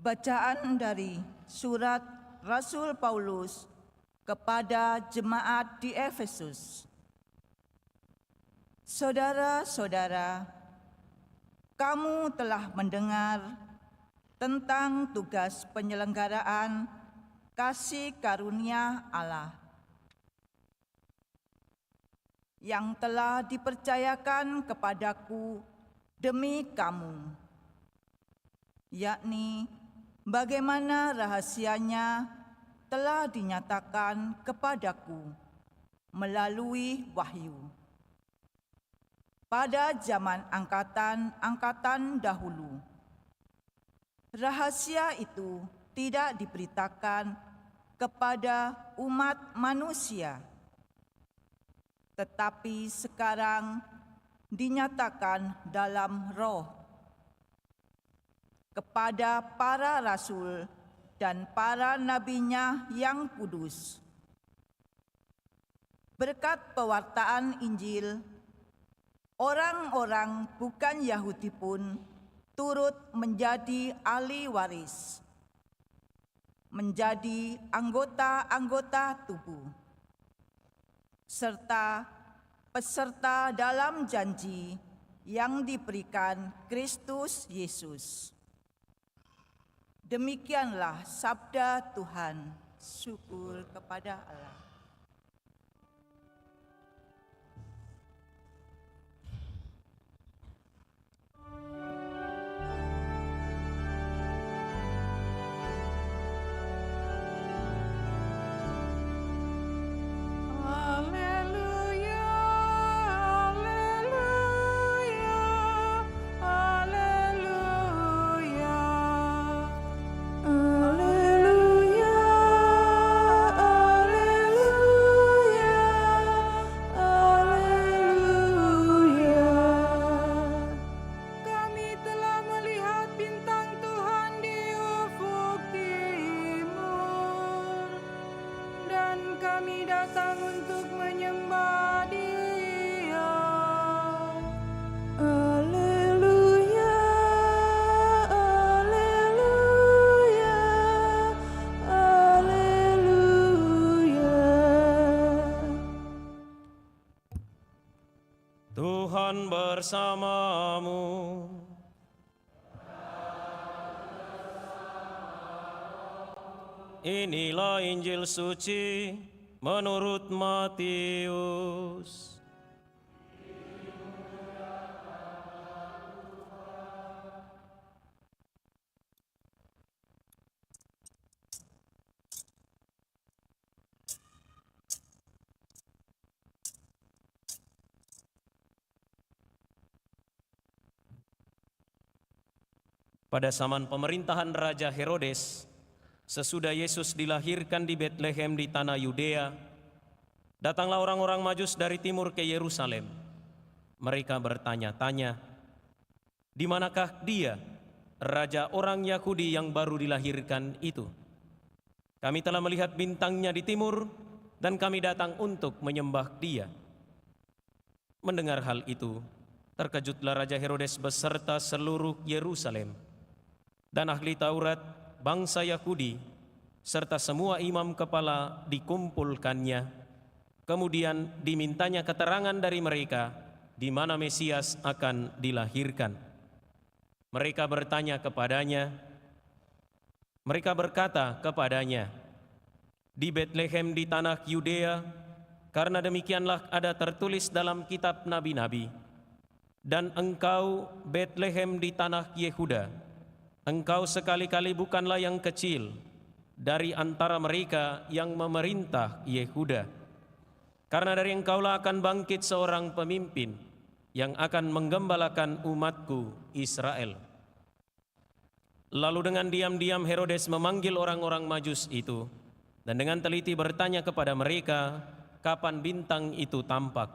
Bacaan dari surat Rasul Paulus kepada jemaat di Efesus. Saudara-saudara, kamu telah mendengar tentang tugas penyelenggaraan kasih karunia Allah yang telah dipercayakan kepadaku demi kamu, yakni bagaimana rahasianya telah dinyatakan kepadaku melalui wahyu. Pada zaman angkatan dahulu, rahasia itu tidak diberitakan kepada umat manusia, tetapi sekarang dinyatakan dalam Roh kepada para rasul dan para nabinya yang kudus. Berkat pewartaan Injil, orang-orang bukan Yahudi pun turut menjadi ahli waris, menjadi anggota-anggota tubuh, serta peserta dalam janji yang diberikan Kristus Yesus. Demikianlah sabda Tuhan. Syukur kepada Allah. Tuhan bersamamu. Inilah Injil suci menurut Matius. Pada zaman pemerintahan Raja Herodes, sesudah Yesus dilahirkan di Betlehem di tanah Yudea, datanglah orang-orang Majus dari timur ke Yerusalem. Mereka bertanya-tanya, di manakah dia, Raja orang Yahudi yang baru dilahirkan itu? Kami telah melihat bintangnya di timur, dan kami datang untuk menyembah dia. Mendengar hal itu, terkejutlah Raja Herodes beserta seluruh Yerusalem. Dan ahli Taurat, bangsa Yahudi, serta semua imam kepala dikumpulkannya. Kemudian dimintanya keterangan dari mereka di mana Mesias akan dilahirkan. Mereka bertanya kepadanya, mereka berkata kepadanya, di Betlehem di tanah Yudea, karena demikianlah ada tertulis dalam kitab nabi-nabi. Dan engkau, Betlehem di tanah Yehuda, engkau sekali-kali bukanlah yang kecil dari antara mereka yang memerintah Yehuda. Karena dari Engkaulah akan bangkit seorang pemimpin yang akan menggembalakan umatku Israel. Lalu dengan diam-diam Herodes memanggil orang-orang Majus itu dan dengan teliti bertanya kepada mereka kapan bintang itu tampak.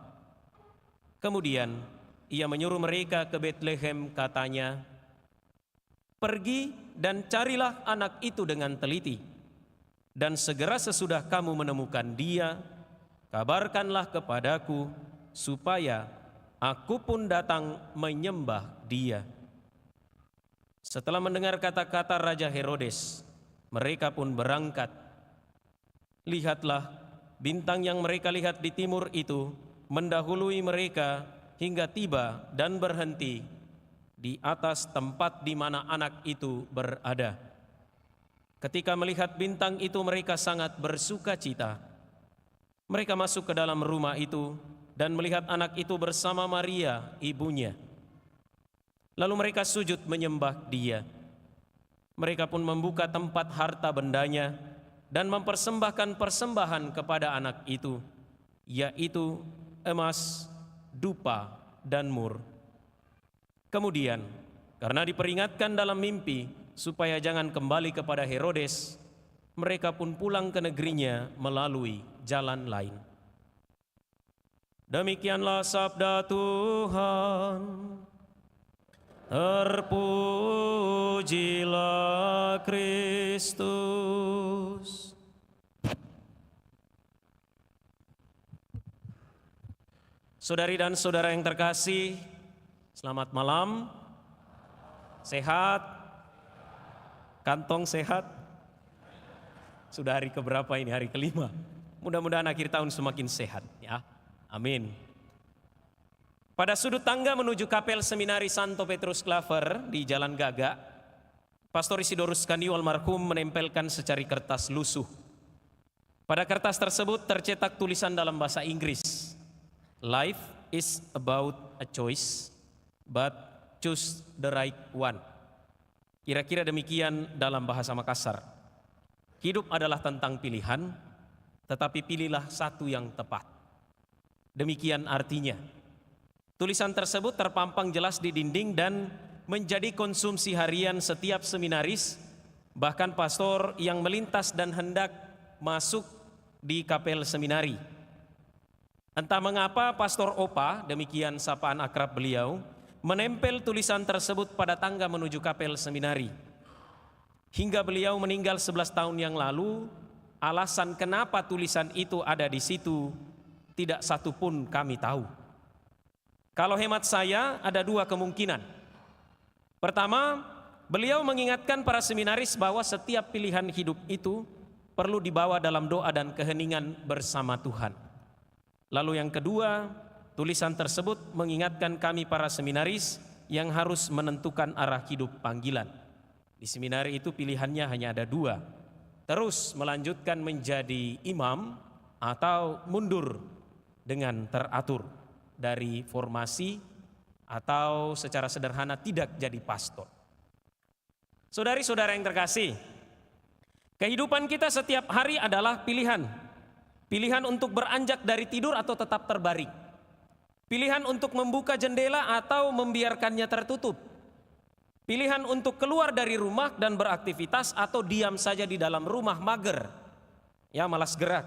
Kemudian ia menyuruh mereka ke Betlehem, katanya, "Pergi dan carilah anak itu dengan teliti, dan segera sesudah kamu menemukan dia, kabarkanlah kepadaku supaya aku pun datang menyembah dia." Setelah mendengar kata-kata Raja Herodes, mereka pun berangkat. Lihatlah, bintang yang mereka lihat di timur itu mendahului mereka hingga tiba dan berhenti di atas tempat di mana anak itu berada. Ketika melihat bintang itu, mereka sangat bersuka cita. Mereka masuk ke dalam rumah itu dan melihat anak itu bersama Maria, ibunya. Lalu mereka sujud menyembah dia. Mereka pun membuka tempat harta bendanya dan mempersembahkan persembahan kepada anak itu, yaitu emas, dupa, dan mur. Kemudian, karena diperingatkan dalam mimpi supaya jangan kembali kepada Herodes, mereka pun pulang ke negerinya melalui jalan lain. Demikianlah sabda Tuhan. Terpujilah Kristus. Saudari dan saudara yang terkasih, selamat malam. Sehat? Kantong sehat? Sudah hari keberapa ini? Hari kelima. Mudah-mudahan akhir tahun semakin sehat ya. Amin. Pada sudut tangga menuju kapel seminari Santo Petrus Claver di Jalan Gaga, Pastor Isidorus Kandiu almarhum menempelkan secari kertas lusuh. Pada kertas tersebut tercetak tulisan dalam bahasa Inggris, "Life is about a choice, but choose the right one." Kira-kira demikian dalam bahasa Makassar. Hidup adalah tentang pilihan, tetapi pilihlah satu yang tepat. Demikian artinya. Tulisan tersebut terpampang jelas di dinding dan menjadi konsumsi harian setiap seminaris, bahkan pastor yang melintas dan hendak masuk di kapel seminari. Entah mengapa Pastor Opa, demikian sapaan akrab beliau, menempel tulisan tersebut pada tangga menuju kapel seminari. Hingga beliau meninggal 11 tahun yang lalu, alasan kenapa tulisan itu ada di situ tidak satu pun kami tahu. Kalau hemat saya ada dua kemungkinan. Pertama, beliau mengingatkan para seminaris bahwa setiap pilihan hidup itu perlu dibawa dalam doa dan keheningan bersama Tuhan. Lalu yang kedua, tulisan tersebut mengingatkan kami para seminaris yang harus menentukan arah hidup panggilan. Di seminari itu pilihannya hanya ada dua. Terus melanjutkan menjadi imam atau mundur dengan teratur dari formasi atau secara sederhana tidak jadi pastor. Saudari-saudara yang terkasih, kehidupan kita setiap hari adalah pilihan. Pilihan untuk beranjak dari tidur atau tetap terbaring. Pilihan untuk membuka jendela atau membiarkannya tertutup. Pilihan untuk keluar dari rumah dan beraktivitas atau diam saja di dalam rumah mager, ya malas gerak.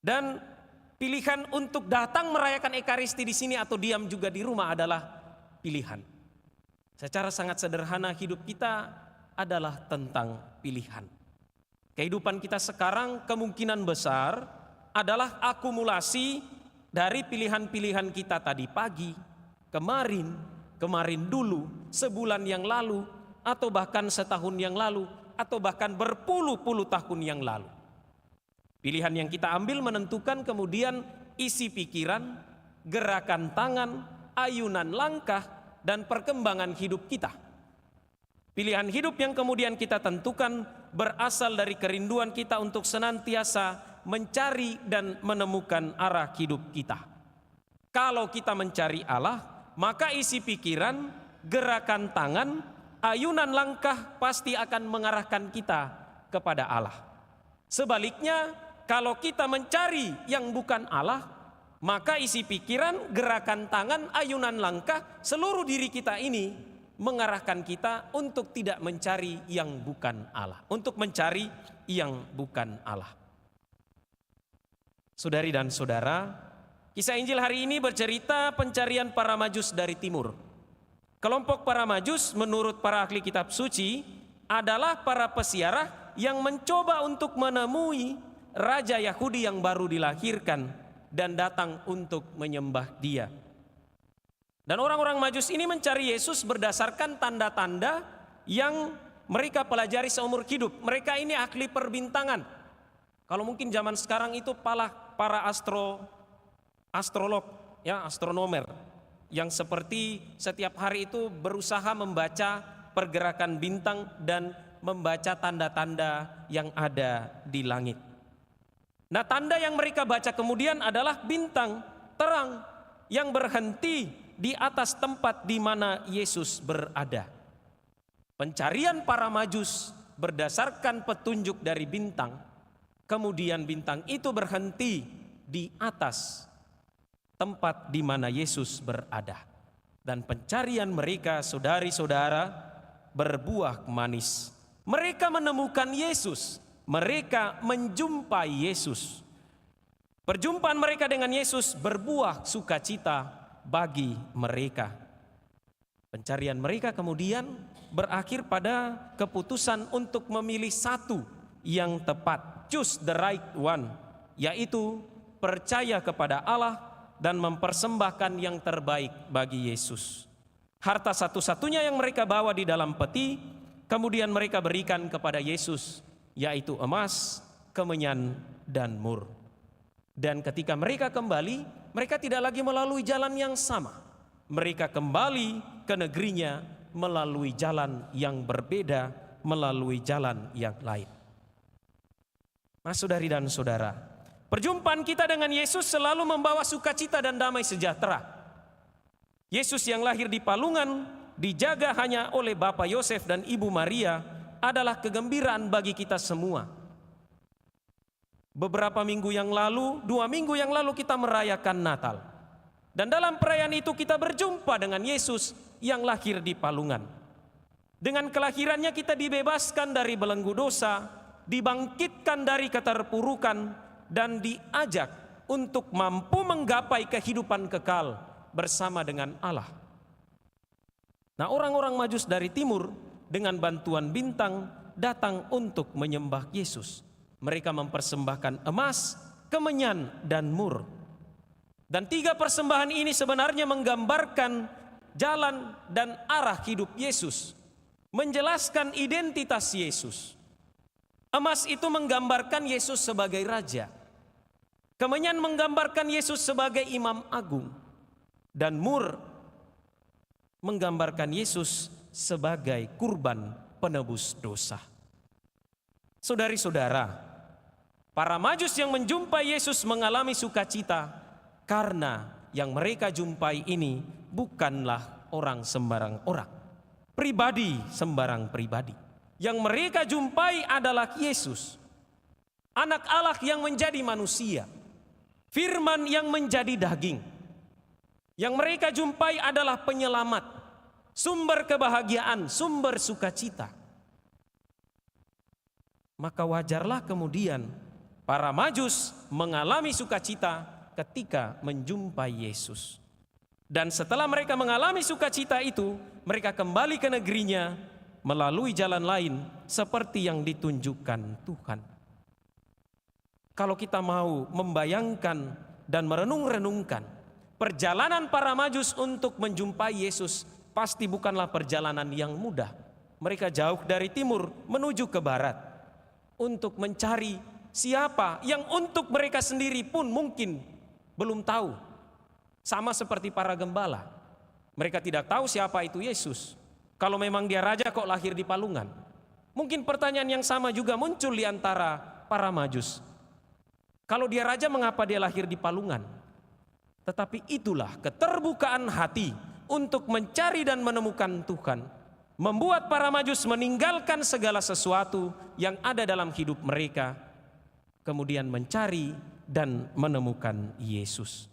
Dan pilihan untuk datang merayakan Ekaristi di sini atau diam juga di rumah adalah pilihan. Secara sangat sederhana hidup kita adalah tentang pilihan. Kehidupan kita sekarang kemungkinan besar adalah akumulasi dari pilihan-pilihan kita tadi pagi, kemarin dulu, sebulan yang lalu, atau bahkan setahun yang lalu, atau bahkan berpuluh-puluh tahun yang lalu. Pilihan yang kita ambil menentukan kemudian isi pikiran, gerakan tangan, ayunan langkah, dan perkembangan hidup kita. Pilihan hidup yang kemudian kita tentukan berasal dari kerinduan kita untuk senantiasa mencari dan menemukan arah hidup kita. Kalau kita mencari Allah, maka isi pikiran, gerakan tangan, ayunan langkah pasti akan mengarahkan kita kepada Allah. Sebaliknya, kalau kita mencari yang bukan Allah, maka isi pikiran, gerakan tangan, ayunan langkah, seluruh diri kita ini mengarahkan kita untuk tidak mencari yang bukan Allah, untuk mencari yang bukan Allah. Saudari dan saudara, kisah Injil hari ini bercerita pencarian para Majus dari timur. Kelompok para Majus menurut para ahli kitab suci adalah para pesiarah yang mencoba untuk menemui raja Yahudi yang baru dilahirkan dan datang untuk menyembah Dia. Dan orang-orang Majus ini mencari Yesus berdasarkan tanda-tanda yang mereka pelajari seumur hidup. Mereka ini ahli perbintangan. Kalau mungkin zaman sekarang itu para astrolog, ya, astronomer, yang seperti setiap hari itu berusaha membaca pergerakan bintang dan membaca tanda-tanda yang ada di langit. Nah, tanda yang mereka baca kemudian adalah bintang terang yang berhenti di atas tempat di mana Yesus berada. Pencarian para Majus berdasarkan petunjuk dari bintang, kemudian bintang itu berhenti di atas tempat di mana Yesus berada. Dan pencarian mereka, saudari-saudara, berbuah manis. Mereka menemukan Yesus, mereka menjumpai Yesus. Perjumpaan mereka dengan Yesus berbuah sukacita bagi mereka. Pencarian mereka kemudian berakhir pada keputusan untuk memilih satu yang tepat, choose the right one, yaitu percaya kepada Allah dan mempersembahkan yang terbaik bagi Yesus. Harta satu-satunya yang mereka bawa di dalam peti, kemudian mereka berikan kepada Yesus, yaitu emas, kemenyan, dan mur. Dan ketika mereka kembali, mereka tidak lagi melalui jalan yang sama. Mereka kembali ke negerinya melalui jalan yang berbeda, melalui jalan yang lain. Nah, saudari dan saudara, perjumpaan kita dengan Yesus selalu membawa sukacita dan damai sejahtera. Yesus yang lahir di palungan, dijaga hanya oleh Bapak Yosef dan Ibu Maria, adalah kegembiraan bagi kita semua. Beberapa minggu yang lalu, 2 minggu yang lalu kita merayakan Natal. Dan dalam perayaan itu kita berjumpa dengan Yesus yang lahir di palungan. Dengan kelahirannya kita dibebaskan dari belenggu dosa, dibangkitkan dari keterpurukan, dan diajak untuk mampu menggapai kehidupan kekal bersama dengan Allah. Nah, orang-orang Majus dari timur dengan bantuan bintang datang untuk menyembah Yesus. Mereka mempersembahkan emas, kemenyan, dan mur. Dan 3 persembahan ini sebenarnya menggambarkan jalan dan arah hidup Yesus, menjelaskan identitas Yesus. Emas itu menggambarkan Yesus sebagai raja. Kemenyan menggambarkan Yesus sebagai imam agung. Dan mur menggambarkan Yesus sebagai kurban penebus dosa. Saudari-saudara, para Majus yang menjumpai Yesus mengalami sukacita karena yang mereka jumpai ini bukanlah orang sembarang orang, pribadi sembarang pribadi. Yang mereka jumpai adalah Yesus, Anak Allah yang menjadi manusia, Firman yang menjadi daging. Yang mereka jumpai adalah penyelamat, sumber kebahagiaan, sumber sukacita. Maka wajarlah kemudian para Majus mengalami sukacita ketika menjumpai Yesus. Dan setelah mereka mengalami sukacita itu, mereka kembali ke negerinya melalui jalan lain seperti yang ditunjukkan Tuhan. Kalau kita mau membayangkan dan merenung-renungkan perjalanan para Majus untuk menjumpai Yesus, pasti bukanlah perjalanan yang mudah. Mereka jauh dari timur menuju ke barat untuk mencari siapa yang untuk mereka sendiri pun mungkin belum tahu. Sama seperti para gembala, mereka tidak tahu siapa itu Yesus. Kalau memang dia raja kok lahir di palungan? Mungkin pertanyaan yang sama juga muncul di antara para Majus. Kalau dia raja, mengapa dia lahir di palungan? Tetapi itulah keterbukaan hati untuk mencari dan menemukan Tuhan. membuat para Majus meninggalkan segala sesuatu yang ada dalam hidup mereka, kemudian mencari dan menemukan Yesus.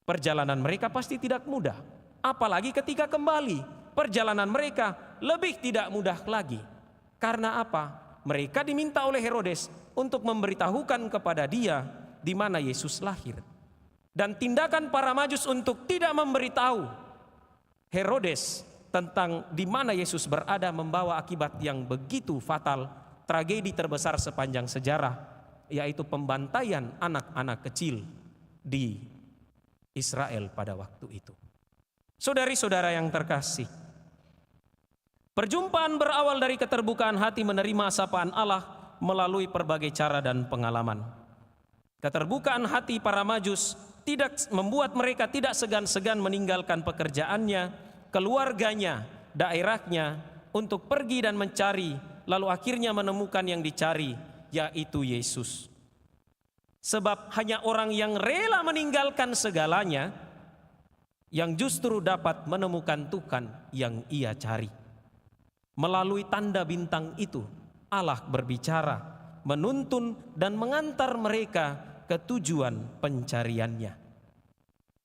Perjalanan mereka pasti tidak mudah, apalagi ketika kembali. Perjalanan mereka lebih tidak mudah lagi. Karena apa? Mereka diminta oleh Herodes untuk memberitahukan kepada dia di mana Yesus lahir. Dan tindakan para Majus untuk tidak memberitahu Herodes tentang di mana Yesus berada membawa akibat yang begitu fatal, tragedi terbesar sepanjang sejarah, yaitu pembantaian anak-anak kecil di Israel pada waktu itu. Saudari-saudara yang terkasih, perjumpaan berawal dari keterbukaan hati menerima sapaan Allah melalui berbagai cara dan pengalaman. Keterbukaan hati para Majus tidak membuat mereka tidak segan-segan meninggalkan pekerjaannya, keluarganya, daerahnya untuk pergi dan mencari, lalu akhirnya menemukan yang dicari, yaitu Yesus. Sebab hanya orang yang rela meninggalkan segalanya yang justru dapat menemukan Tuhan yang ia cari. Melalui tanda bintang itu, Allah berbicara, menuntun dan mengantar mereka ke tujuan pencariannya.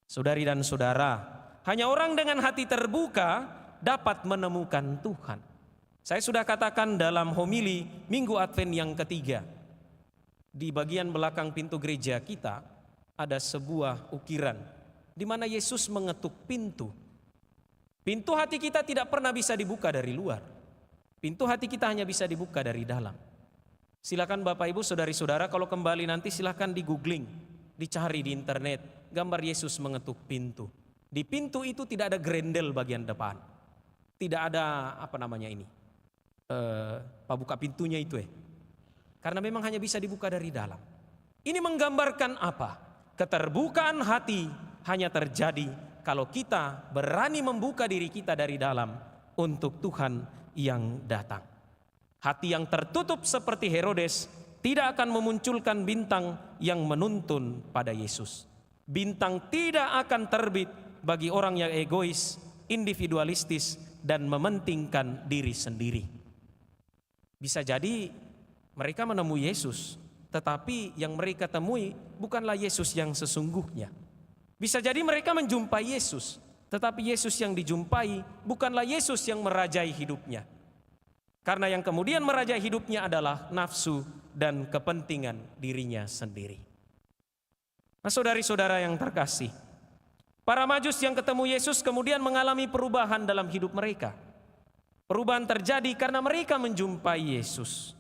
Saudari dan saudara, hanya orang dengan hati terbuka dapat menemukan Tuhan. Saya sudah katakan dalam homili Minggu Advent yang ketiga, di bagian belakang pintu gereja kita ada sebuah ukiran di mana Yesus mengetuk pintu. Pintu hati kita tidak pernah bisa dibuka dari luar. Pintu hati kita hanya bisa dibuka dari dalam. Silakan Bapak Ibu, saudari-saudara, kalau kembali nanti silakan di googling, dicari di internet, gambar Yesus mengetuk pintu. Di pintu itu tidak ada grendel bagian depan. Tidak ada buka pintunya itu Karena memang hanya bisa dibuka dari dalam. Ini menggambarkan apa? Keterbukaan hati hanya terjadi kalau kita berani membuka diri kita dari dalam untuk Tuhan yang datang. Hati yang tertutup seperti Herodes tidak akan memunculkan bintang yang menuntun pada Yesus. Bintang tidak akan terbit bagi orang yang egois, individualistis, dan mementingkan diri sendiri. Bisa jadi mereka menemui Yesus, tetapi yang mereka temui bukanlah Yesus yang sesungguhnya. Bisa jadi mereka menjumpai Yesus, tetapi Yesus yang dijumpai bukanlah Yesus yang merajai hidupnya. Karena yang kemudian merajai hidupnya adalah nafsu dan kepentingan dirinya sendiri. Nah, saudari-saudara yang terkasih, para Majus yang ketemu Yesus kemudian mengalami perubahan dalam hidup mereka. Perubahan terjadi karena mereka menjumpai Yesus.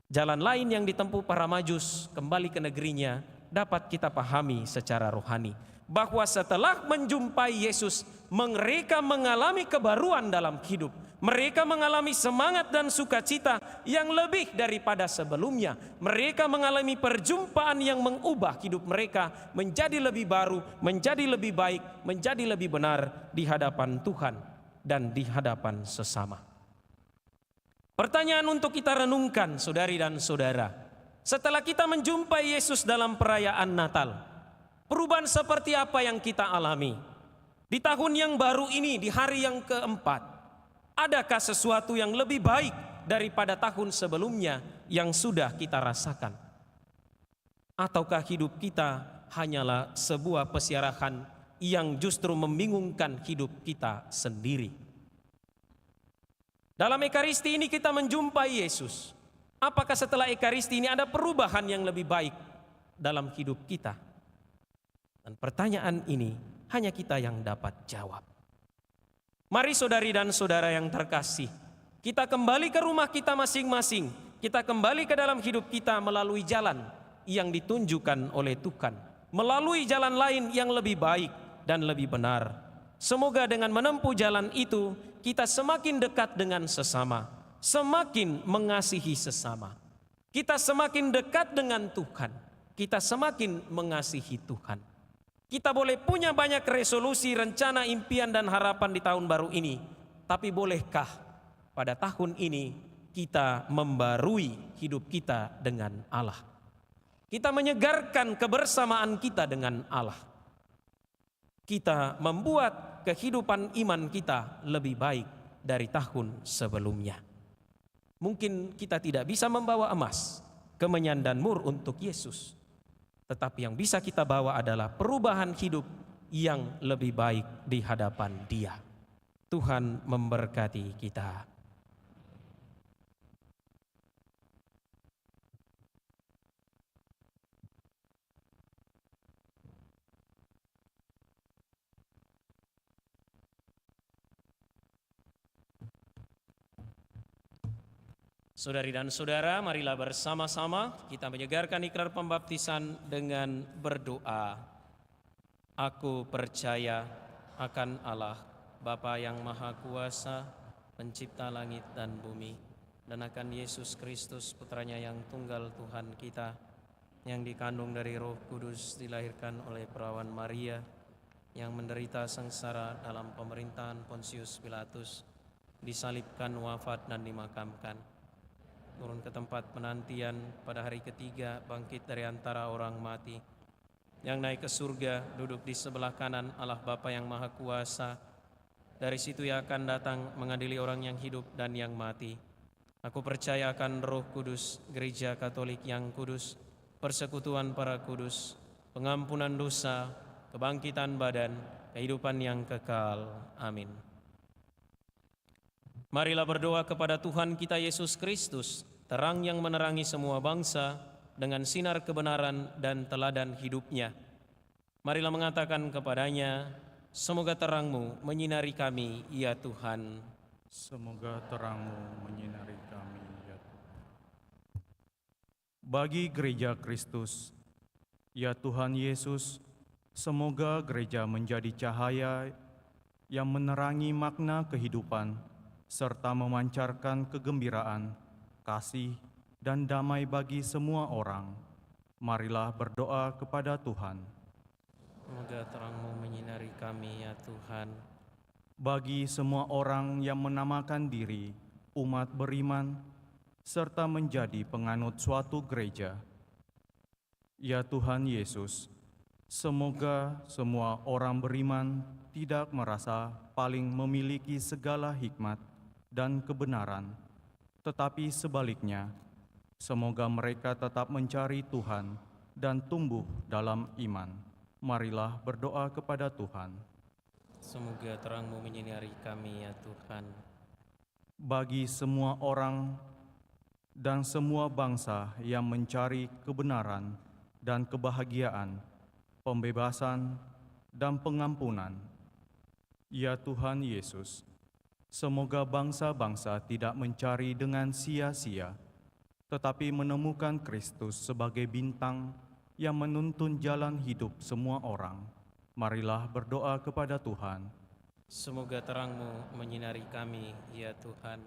Jalan lain yang ditempuh para Majus kembali ke negerinya dapat kita pahami secara rohani. Bahwa setelah menjumpai Yesus, mereka mengalami kebaruan dalam hidup. Mereka mengalami semangat dan sukacita yang lebih daripada sebelumnya. Mereka mengalami perjumpaan yang mengubah hidup mereka menjadi lebih baru, menjadi lebih baik, menjadi lebih benar di hadapan Tuhan dan di hadapan sesama. Pertanyaan untuk kita renungkan, saudari dan saudara. Setelah kita menjumpai Yesus dalam perayaan Natal, perubahan seperti apa yang kita alami? Di tahun yang baru ini, di hari yang keempat, adakah sesuatu yang lebih baik daripada tahun sebelumnya yang sudah kita rasakan? Ataukah hidup kita hanyalah sebuah pesiarahan yang justru membingungkan hidup kita sendiri? Dalam Ekaristi ini kita menjumpai Yesus. Apakah setelah Ekaristi ini ada perubahan yang lebih baik dalam hidup kita? Dan pertanyaan ini hanya kita yang dapat jawab. Mari saudari dan saudara yang terkasih, kita kembali ke rumah kita masing-masing. Kita kembali ke dalam hidup kita melalui jalan yang ditunjukkan oleh Tuhan. Melalui jalan lain yang lebih baik dan lebih benar. Semoga dengan menempuh jalan itu, kita semakin dekat dengan sesama. Semakin mengasihi sesama. Kita semakin dekat dengan Tuhan. Kita semakin mengasihi Tuhan. Kita boleh punya banyak resolusi, rencana, impian, dan harapan di tahun baru ini. Tapi bolehkah pada tahun ini kita membarui hidup kita dengan Allah? Kita menyegarkan kebersamaan kita dengan Allah. Kita membuat kehidupan iman kita lebih baik dari tahun sebelumnya. Mungkin kita tidak bisa membawa emas, kemenyan dan mur untuk Yesus, tetapi yang bisa kita bawa adalah perubahan hidup yang lebih baik di hadapan Dia. Tuhan memberkati kita. Saudari dan saudara, marilah bersama-sama kita menyegarkan ikrar pembaptisan dengan berdoa. Aku percaya akan Allah, Bapa yang Maha Kuasa, pencipta langit dan bumi, dan akan Yesus Kristus, putranya yang tunggal Tuhan kita, yang dikandung dari Roh Kudus, dilahirkan oleh perawan Maria, yang menderita sengsara dalam pemerintahan Pontius Pilatus, disalibkan, wafat, dan dimakamkan, turun ke tempat penantian, pada hari ketiga bangkit dari antara orang mati, yang naik ke surga, duduk di sebelah kanan Allah Bapa yang Maha Kuasa. Dari situ Ia akan datang mengadili orang yang hidup dan yang mati. Aku percaya akan Roh Kudus, Gereja Katolik yang kudus, persekutuan para kudus, pengampunan dosa, kebangkitan badan, kehidupan yang kekal. Amin. Marilah berdoa kepada Tuhan kita Yesus Kristus, terang yang menerangi semua bangsa dengan sinar kebenaran dan teladan hidupnya. Marilah mengatakan kepadanya, semoga terang-Mu menyinari kami, ya Tuhan. Semoga terang-Mu menyinari kami, ya Tuhan. Bagi Gereja Kristus, ya Tuhan Yesus, semoga gereja menjadi cahaya yang menerangi makna kehidupan, serta memancarkan kegembiraan, kasih, dan damai bagi semua orang. Marilah berdoa kepada Tuhan. Semoga terang-Mu menyinari kami, ya Tuhan. Bagi semua orang yang menamakan diri umat beriman, serta menjadi penganut suatu gereja, ya Tuhan Yesus, semoga semua orang beriman tidak merasa paling memiliki segala hikmat dan kebenaran, tetapi sebaliknya, semoga mereka tetap mencari Tuhan dan tumbuh dalam iman. Marilah berdoa kepada Tuhan. Semoga terang-Mu menyinari kami, ya Tuhan. Bagi semua orang dan semua bangsa yang mencari kebenaran dan kebahagiaan, pembebasan dan pengampunan, ya Tuhan Yesus, semoga bangsa-bangsa tidak mencari dengan sia-sia, tetapi menemukan Kristus sebagai bintang yang menuntun jalan hidup semua orang. Marilah berdoa kepada Tuhan. Semoga terang-Mu menyinari kami, ya Tuhan.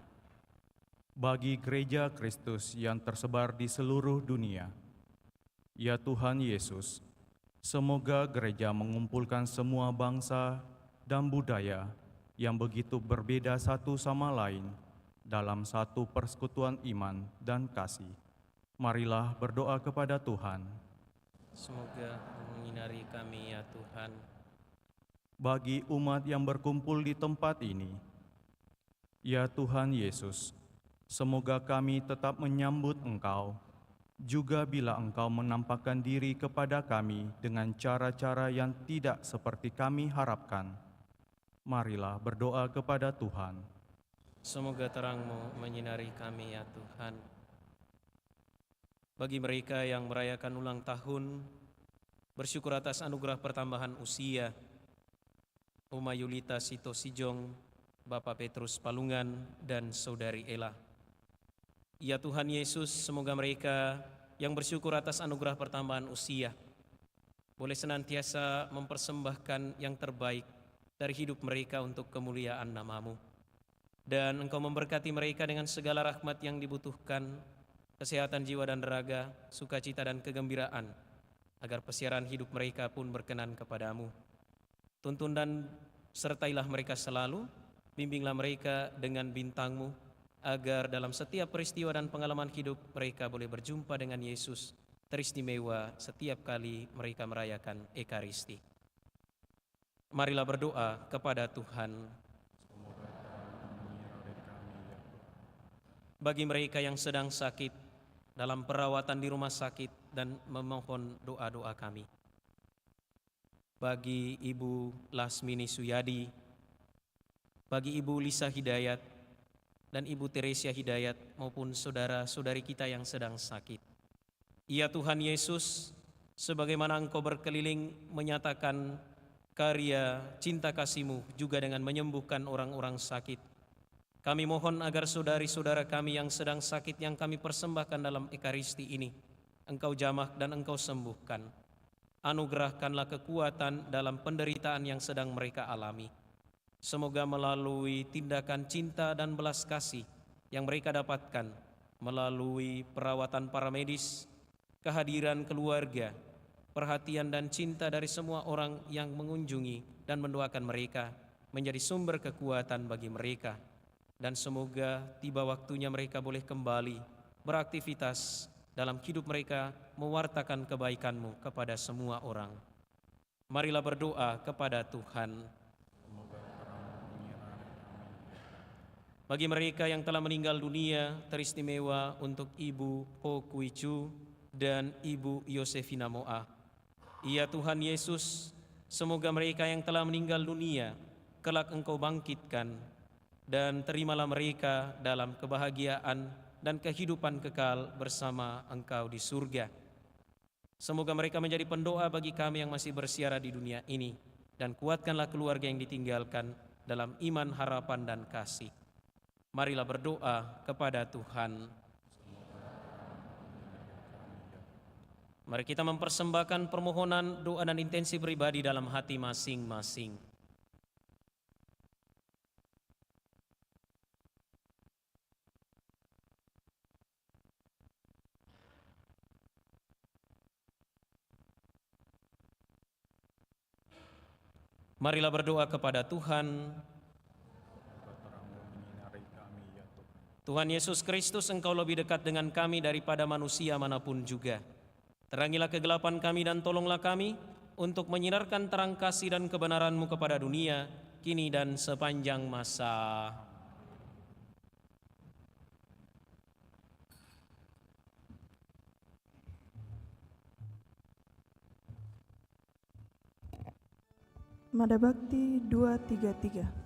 Bagi gereja Kristus yang tersebar di seluruh dunia, ya Tuhan Yesus, semoga gereja mengumpulkan semua bangsa dan budaya yang begitu berbeda satu sama lain dalam satu persekutuan iman dan kasih. Marilah berdoa kepada Tuhan. Semoga menyinari kami, ya Tuhan. Bagi umat yang berkumpul di tempat ini, ya Tuhan Yesus, semoga kami tetap menyambut Engkau, juga bila Engkau menampakkan diri kepada kami dengan cara-cara yang tidak seperti kami harapkan. Marilah berdoa kepada Tuhan. Semoga terang-Mu menyinari kami, ya Tuhan. Bagi mereka yang merayakan ulang tahun, bersyukur atas anugerah pertambahan usia, Uma Yulita Sito Sijong, Bapak Petrus Palungan, dan Saudari Ella. Ya Tuhan Yesus, semoga mereka yang bersyukur atas anugerah pertambahan usia boleh senantiasa mempersembahkan yang terbaik dari hidup mereka untuk kemuliaan nama-Mu. Dan Engkau memberkati mereka dengan segala rahmat yang dibutuhkan, kesehatan jiwa dan raga, sukacita dan kegembiraan, agar persiaran hidup mereka pun berkenan kepadamu. Tuntun dan sertailah mereka selalu, bimbinglah mereka dengan bintang-Mu, agar dalam setiap peristiwa dan pengalaman hidup mereka boleh berjumpa dengan Yesus, teristimewa setiap kali mereka merayakan Ekaristi. Marilah berdoa kepada Tuhan. bagi mereka yang sedang sakit dalam perawatan di rumah sakit dan memohon doa-doa kami. Bagi Ibu Lasmini Suyadi, bagi Ibu Lisa Hidayat dan Ibu Teresia Hidayat maupun saudara-saudari kita yang sedang sakit. Ya Tuhan Yesus, sebagaimana Engkau berkeliling menyatakan karya cinta kasih-Mu juga dengan menyembuhkan orang-orang sakit, kami mohon agar saudari-saudara kami yang sedang sakit yang kami persembahkan dalam Ekaristi ini, Engkau jamah dan Engkau sembuhkan. Anugerahkanlah kekuatan dalam penderitaan yang sedang mereka alami. Semoga melalui tindakan cinta dan belas kasih yang mereka dapatkan, melalui perawatan para medis, kehadiran keluarga, perhatian dan cinta dari semua orang yang mengunjungi dan mendoakan mereka, menjadi sumber kekuatan bagi mereka. Dan semoga tiba waktunya mereka boleh kembali beraktivitas dalam hidup mereka, mewartakan kebaikan-Mu kepada semua orang. Marilah berdoa kepada Tuhan. Bagi mereka yang telah meninggal dunia, teristimewa untuk Ibu Ho Kui Chu dan Ibu Yosefina Moa. Ya Tuhan Yesus, semoga mereka yang telah meninggal dunia kelak Engkau bangkitkan, dan terimalah mereka dalam kebahagiaan dan kehidupan kekal bersama Engkau di surga. Semoga mereka menjadi pendoa bagi kami yang masih bersiara di dunia ini, dan kuatkanlah keluarga yang ditinggalkan dalam iman, harapan, dan kasih. Marilah berdoa kepada Tuhan. Mari kita mempersembahkan permohonan, doa, dan intensi pribadi dalam hati masing-masing. Marilah berdoa kepada Tuhan. Tuhan Yesus Kristus, Engkau lebih dekat dengan kami daripada manusia manapun juga. Terangilah kegelapan kami dan tolonglah kami untuk menyinarkan terang kasih dan kebenaran-Mu kepada dunia, kini dan sepanjang masa. Mada Bakti 233.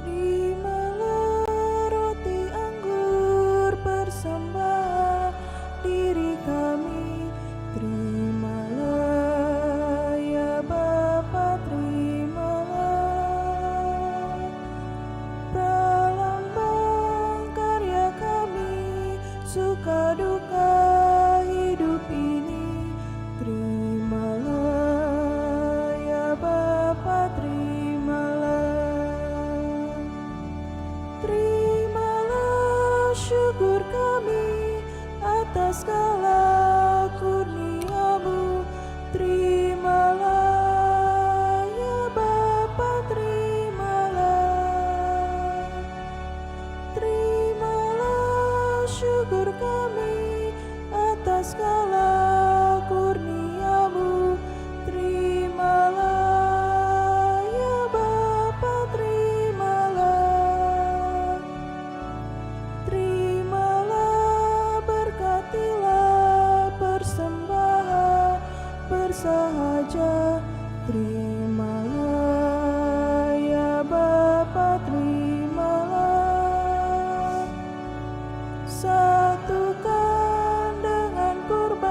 Terimalah roti anggur persembah diri kami. Terimalah ya Bapa, terimalah pralambang karya kami, suka duka hidup ini. Terimalah ya Bapa, terimalah. Terimalah syukur kami atas segala kurnia-Mu. Terimalah ya Bapa, terimalah. Terimalah syukur kami atas segala kurnia-Mu. Terimalah ya Bapa, terimalah. Terimalah, berkatilah persembahan bersahaja. Terimalah ya Bapa, terimalah. Satukan dengan kurban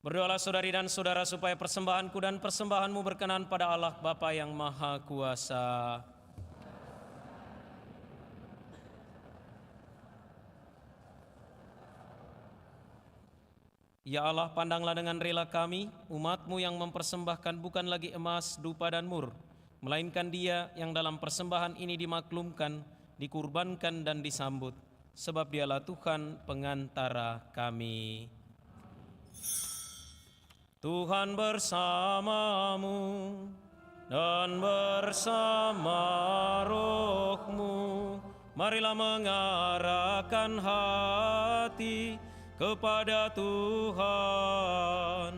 Berdoalah saudari dan saudara supaya persembahanku dan persembahanmu berkenan pada Allah Bapa yang Maha Kuasa. Ya Allah, pandanglah dengan rela kami, umat-Mu yang mempersembahkan bukan lagi emas, dupa dan mur, melainkan Dia yang dalam persembahan ini dimaklumkan, dikurbankan dan disambut, sebab Dialah Tuhan pengantara kami. Tuhan bersamamu dan bersama roh-Mu. Marilah mengarahkan hati kepada Tuhan.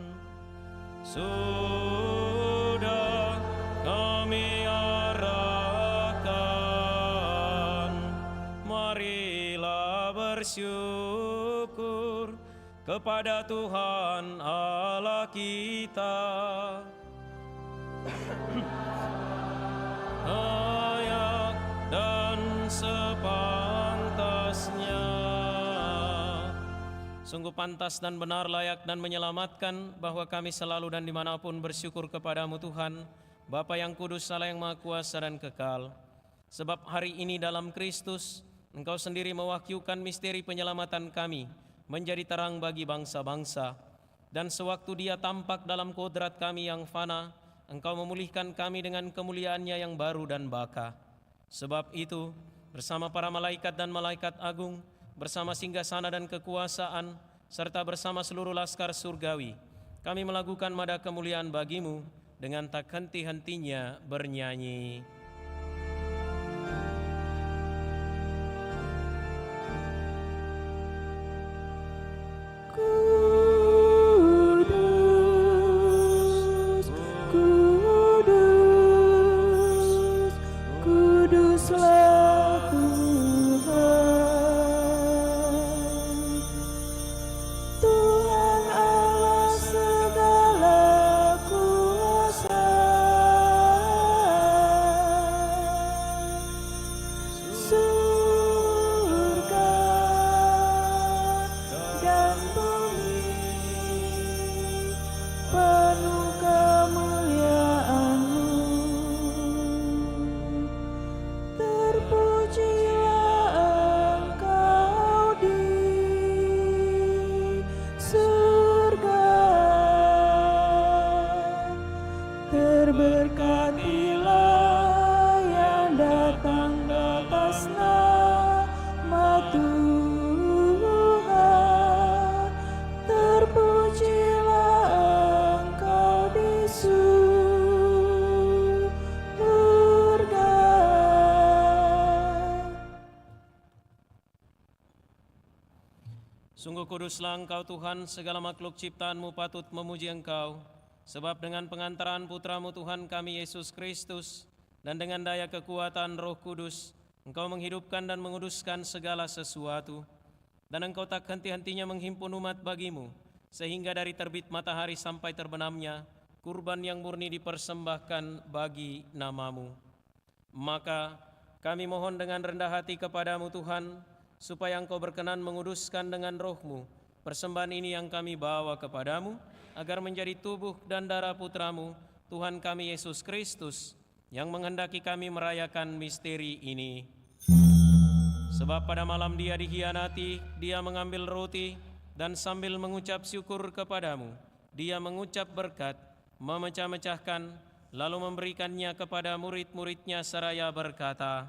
Sudah kami arahkan, marilah bersyukur kepada Tuhan Allah kita. Layak dan sepantasnya. Sungguh pantas dan benar, layak dan menyelamatkan bahwa kami selalu dan dimanapun bersyukur kepadamu Tuhan, Bapa yang kudus, Allah yang maha kuasa dan kekal. Sebab hari ini dalam Kristus, Engkau sendiri mewahyukan misteri penyelamatan kami, menjadi terang bagi bangsa-bangsa. Dan sewaktu Dia tampak dalam kodrat kami yang fana, Engkau memulihkan kami dengan kemuliaan-Nya yang baru dan baka. Sebab itu, bersama para malaikat dan malaikat agung, bersama singgasana dan kekuasaan, serta bersama seluruh laskar surgawi, kami melakukan mada kemuliaan bagi-Mu dengan tak henti-hentinya bernyanyi. Kudus, kudus, kuduslah Tuhan. Tuhan Allah segala kuasa. Surga dan bumi penuh kemuliaan-Mu. Terpujilah Engkau di surga. Terberkatilah yang datang atas nama Tuhan. Terpujilah Engkau di surga. Sungguh kuduslah Engkau Tuhan, segala makhluk ciptaan-Mu patut memuji Engkau. Sebab dengan pengantaran Putra-Mu Tuhan kami Yesus Kristus, dan dengan daya kekuatan Roh Kudus, Engkau menghidupkan dan menguduskan segala sesuatu. Dan Engkau tak henti-hentinya menghimpun umat bagi-Mu, sehingga dari terbit matahari sampai terbenamnya, kurban yang murni dipersembahkan bagi nama-Mu. Maka kami mohon dengan rendah hati kepadamu Tuhan, supaya Engkau berkenan menguduskan dengan Roh-Mu persembahan ini yang kami bawa kepadamu, agar menjadi tubuh dan darah Putra-Mu, Tuhan kami Yesus Kristus, yang menghendaki kami merayakan misteri ini. Sebab pada malam Dia dikhianati, Dia mengambil roti, dan sambil mengucap syukur kepadamu, Dia mengucap berkat, memecah-mecahkan, lalu memberikannya kepada murid-murid-Nya seraya berkata,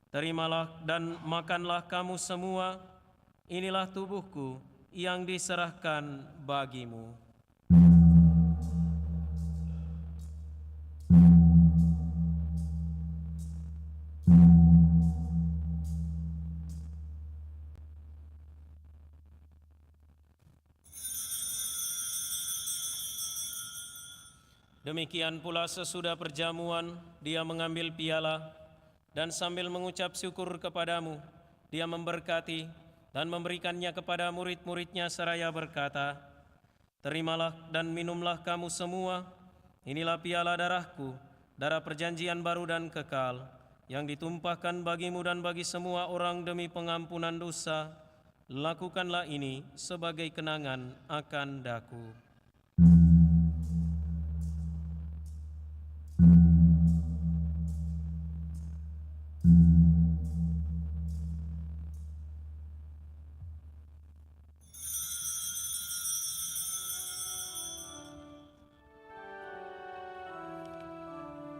"Terimalah dan makanlah kamu semua, inilah tubuhku yang diserahkan bagimu." Demikian pula sesudah perjamuan, Dia mengambil piala, dan sambil mengucap syukur kepadamu, Dia memberkati dan memberikannya kepada murid-murid-Nya seraya berkata, "Terimalah dan minumlah kamu semua, inilah piala darahku, darah perjanjian baru dan kekal, yang ditumpahkan bagimu dan bagi semua orang demi pengampunan dosa. Lakukanlah ini sebagai kenangan akan daku.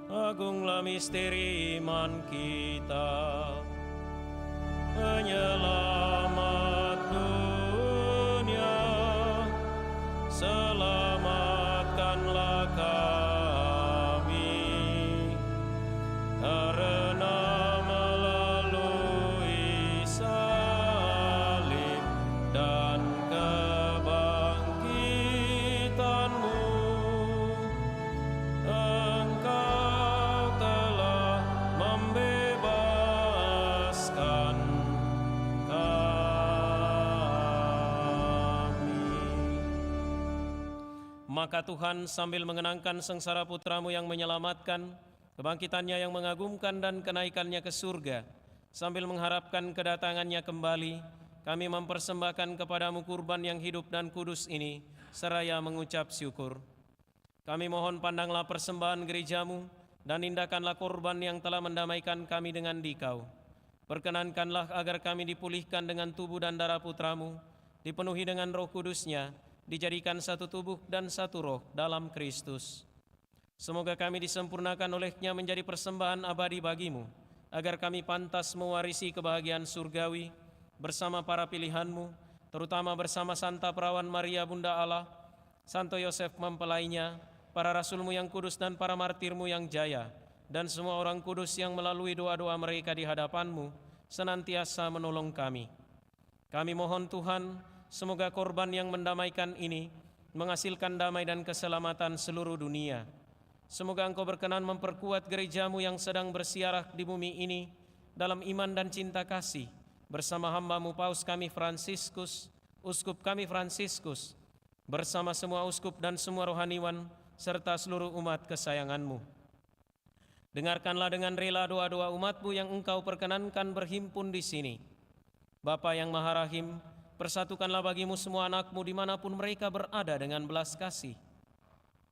Agunglah misteri iman kita, penyelamat dunia, selamatkanlah kami, karena melalui salib dan kebangkitan-Mu, Engkau telah membebaskan kami. Maka Tuhan sambil mengenangkan sengsara putra-Mu yang menyelamatkan, kebangkitannya yang mengagumkan dan kenaikannya ke surga, sambil mengharapkan kedatangannya kembali, kami mempersembahkan kepadamu kurban yang hidup dan kudus ini, seraya mengucap syukur. Kami mohon pandanglah persembahan gerejamu, dan indahkanlah korban yang telah mendamaikan kami dengan Dikau. Perkenankanlah agar kami dipulihkan dengan tubuh dan darah putra-Mu, dipenuhi dengan Roh Kudus-Nya, dijadikan satu tubuh dan satu roh dalam Kristus. Semoga kami disempurnakan oleh-Nya menjadi persembahan abadi bagi-Mu, agar kami pantas mewarisi kebahagiaan surgawi bersama para pilihan-Mu, terutama bersama Santa Perawan Maria Bunda Allah, Santo Yosef mempelainya, para rasul-Mu yang kudus dan para martir-Mu yang jaya, dan semua orang kudus yang melalui doa-doa mereka di hadapan-Mu senantiasa menolong kami. Kami mohon Tuhan, semoga korban yang mendamaikan ini menghasilkan damai dan keselamatan seluruh dunia. Semoga Engkau berkenan memperkuat gereja-Mu yang sedang bersiarah di bumi ini dalam iman dan cinta kasih, bersama hamba-Mu Paus kami Fransiskus, Uskup kami Fransiskus, bersama semua uskup dan semua rohaniwan, serta seluruh umat kesayangan-Mu. Dengarkanlah dengan rela doa-doa umat-Mu yang Engkau perkenankan berhimpun di sini. Bapa yang Maha Rahim, persatukanlah bagi-Mu semua anak-Mu dimanapun mereka berada dengan belas kasih.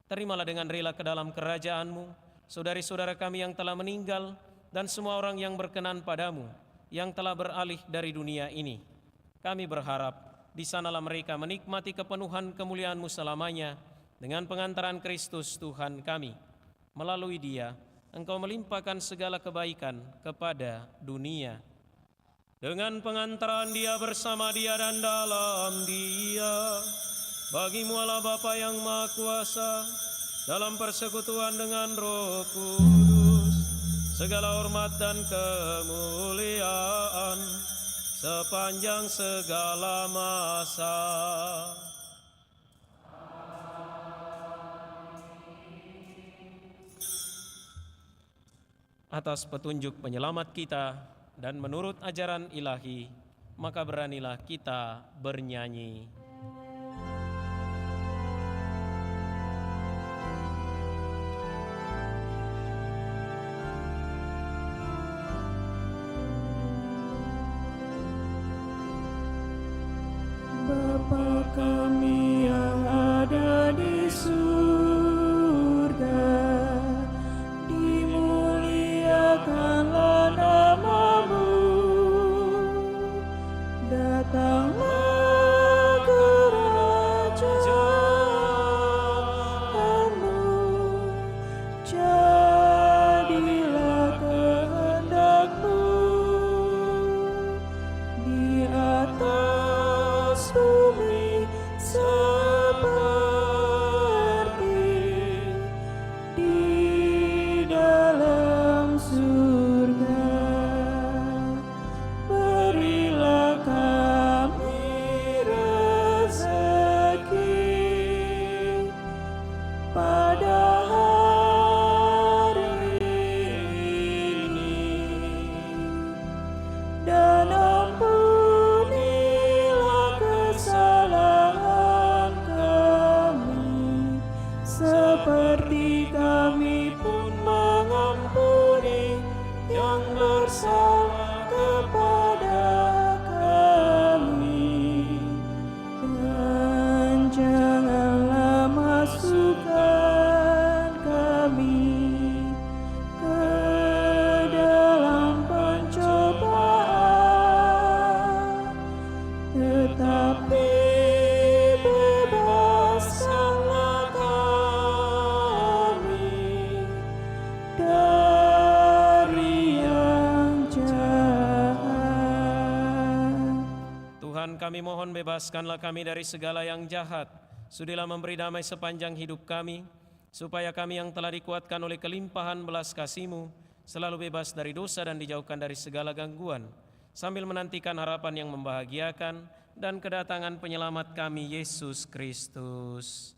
Terimalah dengan rela ke dalam kerajaan-Mu saudari-saudara kami yang telah meninggal dan semua orang yang berkenan pada-Mu, yang telah beralih dari dunia ini. Kami berharap di sanalah mereka menikmati kepenuhan kemuliaan-Mu selamanya dengan pengantaran Kristus Tuhan kami. Melalui Dia, Engkau melimpahkan segala kebaikan kepada dunia. Dengan pengantaran Dia, bersama Dia, dan dalam Dia, bagi-Mu Allah Bapa yang Maha Kuasa, dalam persekutuan dengan Roh Kudus, segala hormat dan kemuliaan sepanjang segala masa. Atas petunjuk penyelamat kita dan menurut ajaran ilahi, maka beranilah kita bernyanyi. Bapa kami yang ada di surga, dimuliakanlah nama-Mu, datanglah kerajaan-Mu, jadilah kehendak-Mu di atas bumi seperti di dalam surga. Berilah kami rezeki pada hari ini, dan ampunilah kesalahan kami, seperti kami pun mengampuni yang bersalah kepada kami. Tuhan, kami mohon bebaskanlah kami dari segala yang jahat. Sudilah memberi damai sepanjang hidup kami, supaya kami yang telah dikuatkan oleh kelimpahan belas kasih-Mu selalu bebas dari dosa dan dijauhkan dari segala gangguan, sambil menantikan harapan yang membahagiakan dan kedatangan penyelamat kami, Yesus Kristus.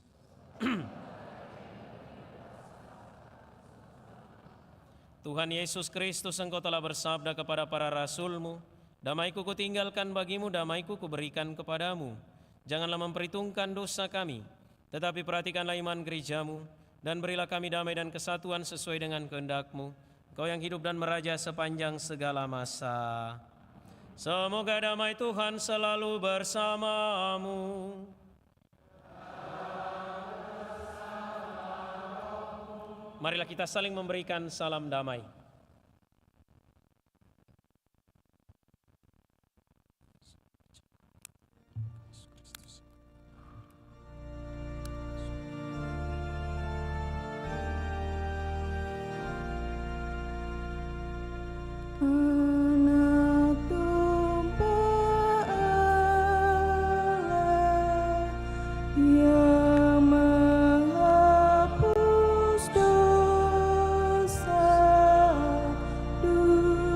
Tuhan Yesus Kristus, Engkau telah bersabda kepada para rasul-Mu, damai-Ku kutinggalkan bagimu, damai-Ku kuberikan kepadamu. Janganlah memperhitungkan dosa kami, tetapi perhatikanlah iman gereja-Mu, dan berilah kami damai dan kesatuan sesuai dengan kehendak-Mu, Kau yang hidup dan meraja sepanjang segala masa. Semoga damai Tuhan selalu bersamamu. Marilah kita saling memberikan salam damai. Anak domba Allah yang menghapus dosa dunia,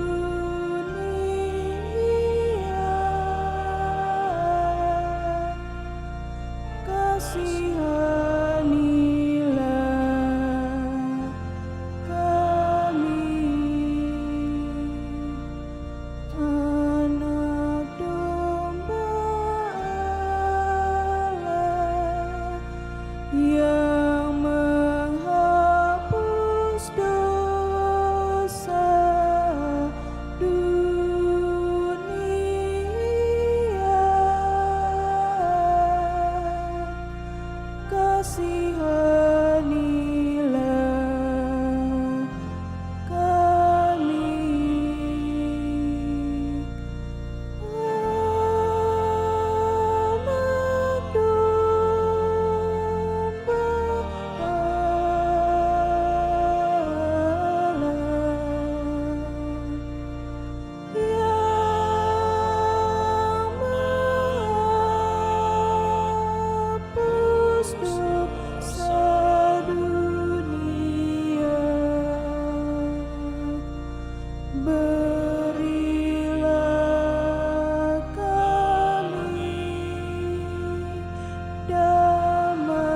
kasihanilah kami. Anak domba Allah yang menghapus dosa dunia, kasihanilah kami. Anak domba Allah yang menghapus dosa dunia, berilah kami damai.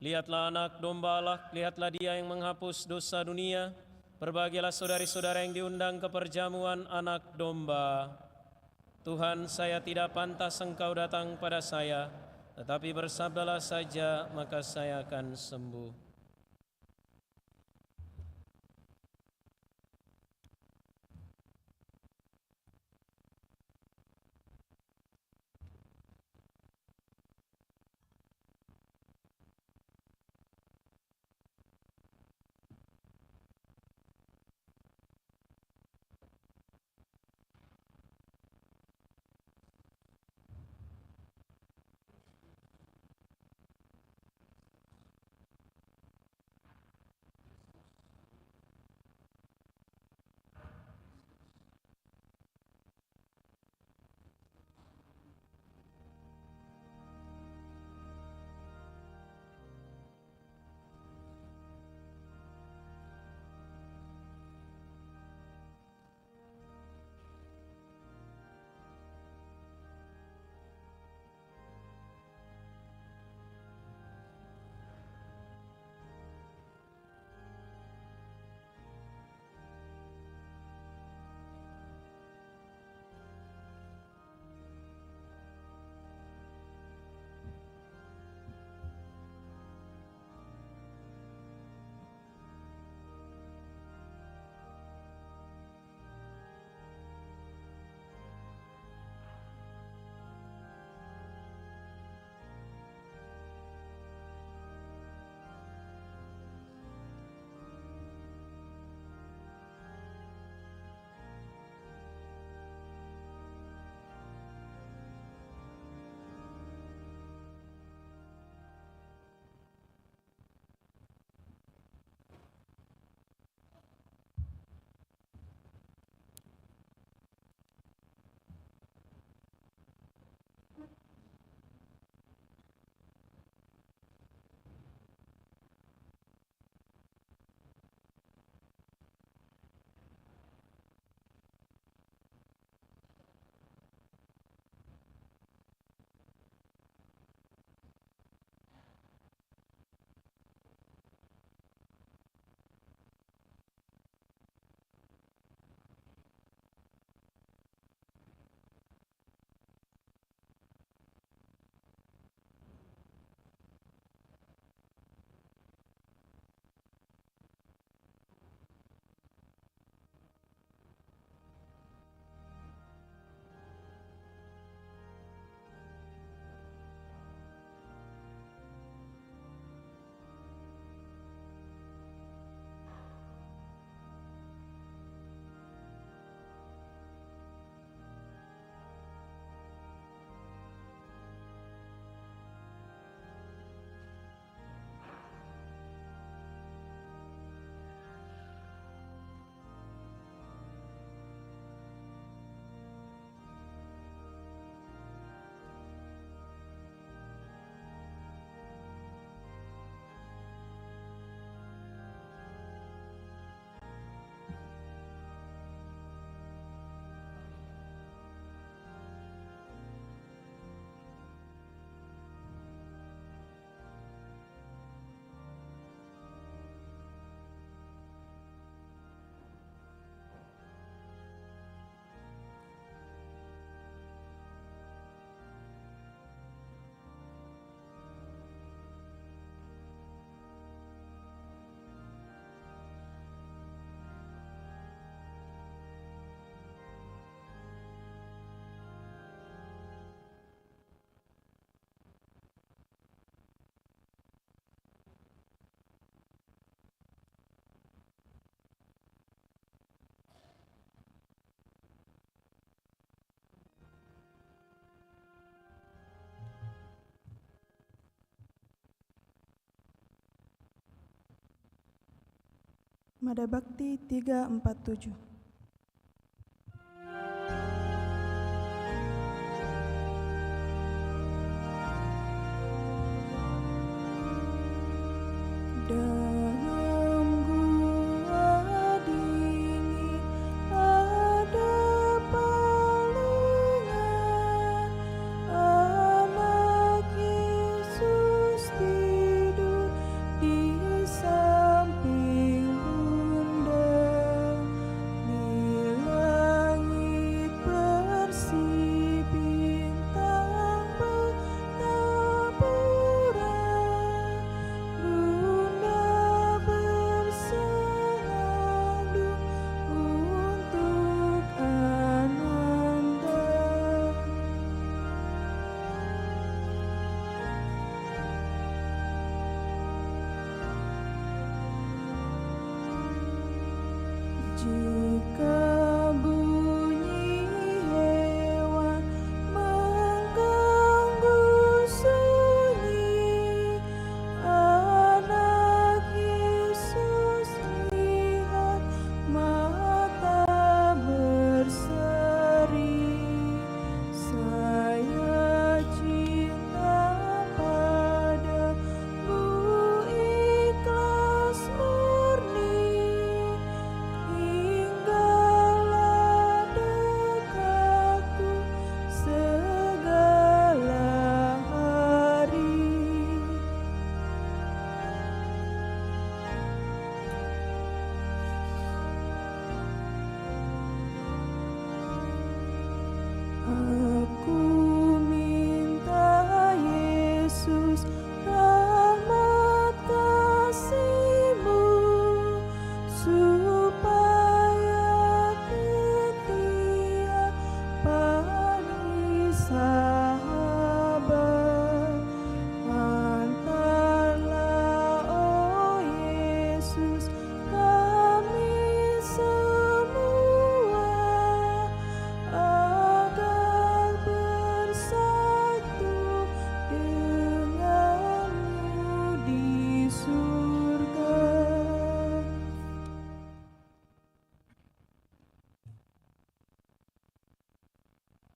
Lihatlah anak domba Allah, lihatlah Dia yang menghapus dosa dunia. Berbahagialah saudari-saudara yang diundang ke perjamuan anak domba. Tuhan, saya tidak pantas Engkau datang pada saya, tetapi bersabdalah saja, maka saya akan sembuh. Mada Bakti 347. Dalam gua dingin ada palungan, anak Yesus tidur di samping Bunda. Di langit bersih bintang bertaburan, Bunda bersenandung untuk Ananda. Jika bunyi hewan mengganggu sunyi, anak Yesus lihat mata berseri. Saya cinta padamu ikhlas murni, hinggalah dekatku segala hari. Aku minta Yesus rahmat kasih-Mu supaya setiap pagi sahabat. Antarlah oh Yesus kami semua agar bersatu denganmu di surga.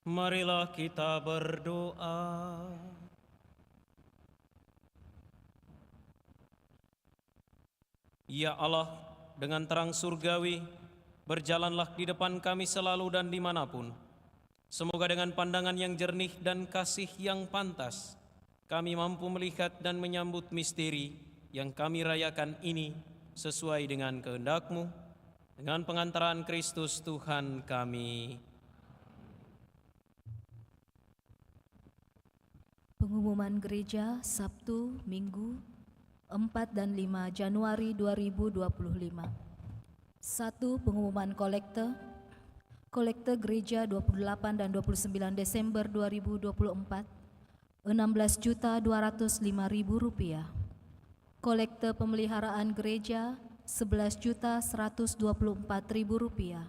Marilah kita berdoa. Ya Allah, dengan terang surgawi, berjalanlah di depan kami selalu dan dimanapun. Semoga dengan pandangan yang jernih dan kasih yang pantas, kami mampu melihat dan menyambut misteri yang kami rayakan ini sesuai dengan kehendak-Mu, dengan pengantaran Kristus Tuhan kami. Pengumuman Gereja Sabtu, Minggu 4 dan 5 Januari 2025. 1. Pengumuman kolekte. Kolekte Gereja 28 dan 29 Desember 2024 16.205.000 rupiah. Kolekte pemeliharaan gereja 11.124.000 rupiah.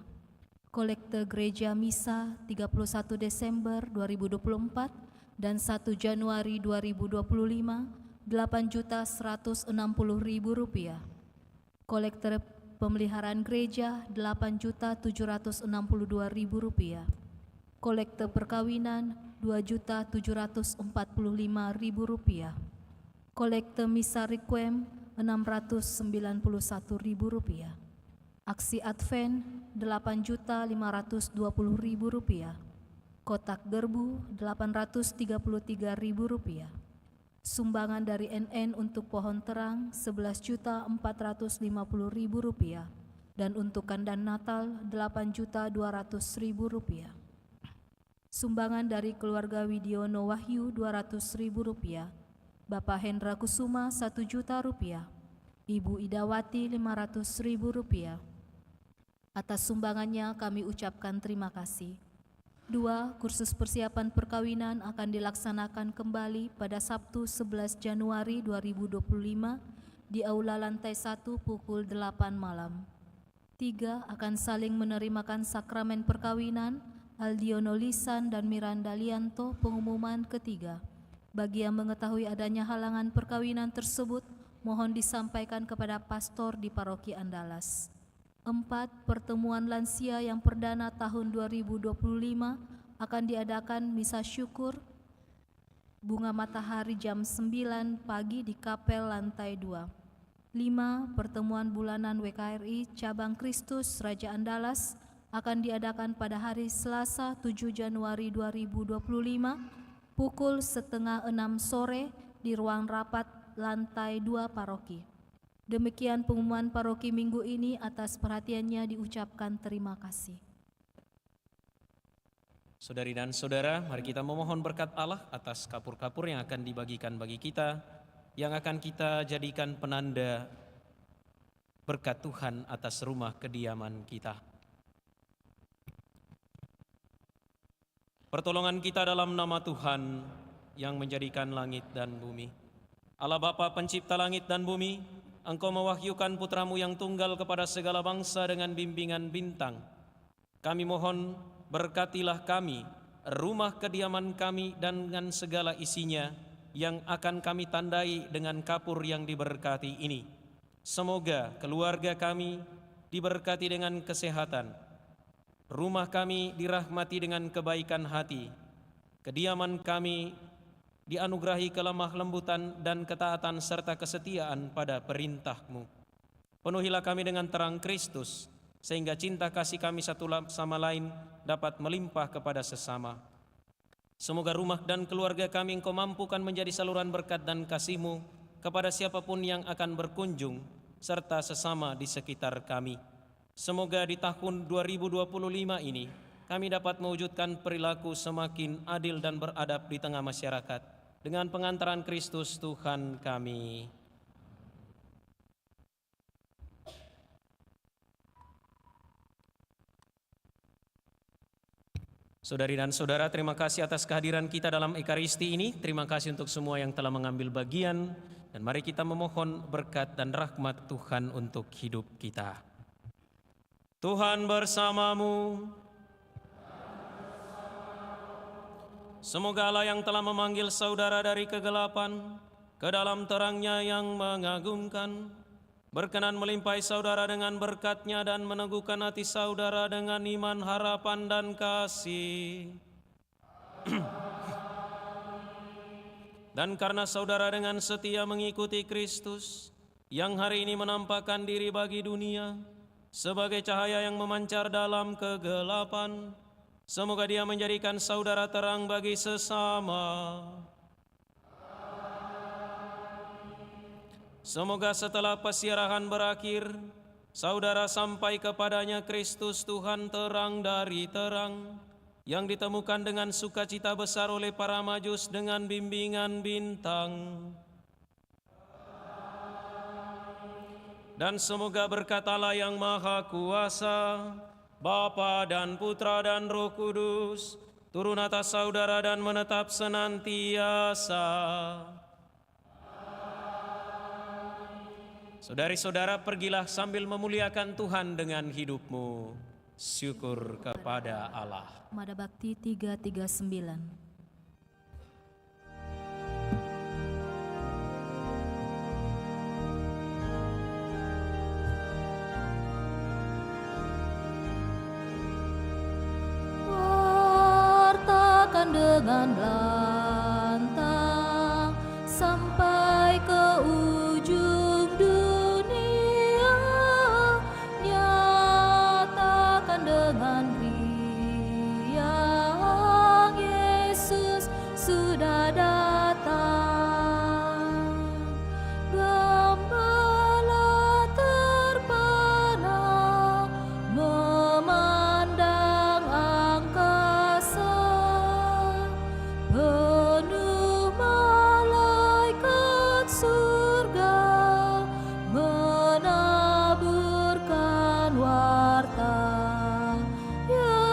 Kolekte gereja misa 31 Desember 2024 dan 1 Januari 2025 8.160.000 rupiah. Kolekte pemeliharaan gereja 8.762.000 rupiah. Kolekte perkawinan 2.745.000 rupiah. Kolekte misa requiem 691.000 rupiah. Aksi Advent 8.520.000 rupiah. Kotak gerbu 833.000 rupiah. Sumbangan dari NN untuk pohon terang 11.450.000 rupiah dan untuk kandan Natal 8.200.000 rupiah. Sumbangan dari keluarga Widiono Wahyu 200.000 rupiah. Bapak Hendra Kusuma 1 juta rupiah. Ibu Idawati 500.000 rupiah. Atas sumbangannya kami ucapkan terima kasih. 2. Kursus persiapan perkawinan akan dilaksanakan kembali pada Sabtu 11 Januari 2025 di Aula Lantai 1 pukul 8 malam. 3. Akan saling menerimakan sakramen perkawinan Aldiono Lisan dan Miranda Lianto. Pengumuman ketiga. Bagi yang mengetahui adanya halangan perkawinan tersebut, mohon disampaikan kepada pastor di Paroki Andalas. 4. Pertemuan lansia yang perdana tahun 2025 akan diadakan misa syukur bunga matahari jam 9 pagi di kapel lantai 2. 5. Pertemuan bulanan WKRI Cabang Kristus Raja Andalas akan diadakan pada hari Selasa 7 Januari 2025 pukul 5:30 sore di ruang rapat lantai 2 paroki. Demikian pengumuman paroki minggu ini, atas perhatiannya diucapkan terima kasih. Saudari dan saudara, mari kita memohon berkat Allah atas kapur-kapur yang akan dibagikan bagi kita, yang akan kita jadikan penanda berkat Tuhan atas rumah kediaman kita. Pertolongan kita dalam nama Tuhan yang menjadikan langit dan bumi. Allah Bapa pencipta langit dan bumi, Engkau mewahyukan putramu yang tunggal kepada segala bangsa dengan bimbingan bintang. Kami mohon berkatilah kami, rumah kediaman kami dan dengan segala isinya yang akan kami tandai dengan kapur yang diberkati ini. Semoga keluarga kami diberkati dengan kesehatan, rumah kami dirahmati dengan kebaikan hati, kediaman kami dianugerahi kelemah lembutan dan ketaatan serta kesetiaan pada perintah-Mu. Penuhilah kami dengan terang Kristus, sehingga cinta kasih kami satu sama lain dapat melimpah kepada sesama. Semoga rumah dan keluarga kami Engkau mampukan menjadi saluran berkat dan kasih-Mu kepada siapapun yang akan berkunjung, serta sesama di sekitar kami. Semoga di tahun 2025 ini kami dapat mewujudkan perilaku semakin adil dan beradab di tengah masyarakat dengan pengantaran Kristus Tuhan kami. Saudari dan saudara, terima kasih atas kehadiran kita dalam Ekaristi ini. Terima kasih untuk semua yang telah mengambil bagian. Dan mari kita memohon berkat dan rahmat Tuhan untuk hidup kita. Tuhan bersamamu. Semoga Allah yang telah memanggil saudara dari kegelapan ke dalam terang-Nya yang mengagumkan, berkenan melimpahi saudara dengan berkat-Nya dan meneguhkan hati saudara dengan iman, harapan, dan kasih. Dan karena saudara dengan setia mengikuti Kristus, yang hari ini menampakkan diri bagi dunia sebagai cahaya yang memancar dalam kegelapan, semoga Dia menjadikan saudara terang bagi sesama. Semoga setelah pesiarahan berakhir, saudara sampai kepadanya Kristus Tuhan terang dari terang, yang ditemukan dengan sukacita besar oleh para majus dengan bimbingan bintang. Dan semoga berkat Allah yang Maha Kuasa, Bapa dan Putra dan Roh Kudus, turun atas saudara dan menetap senantiasa. Saudari-saudara, pergilah sambil memuliakan Tuhan dengan hidupmu. Syukur kepada Allah. Mada Bakti 339. Dengan lantang sampai ke ujung dunia, nyatakan dengan riang Yesus sudah datang. Gembala terpana memandang angkasa, penuh malaikat surga menaburkan warta. Ya,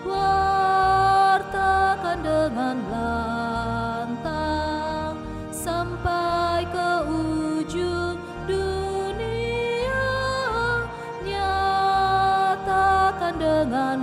wartakan dengan lantang sampai ke ujung dunia, nyatakan dengan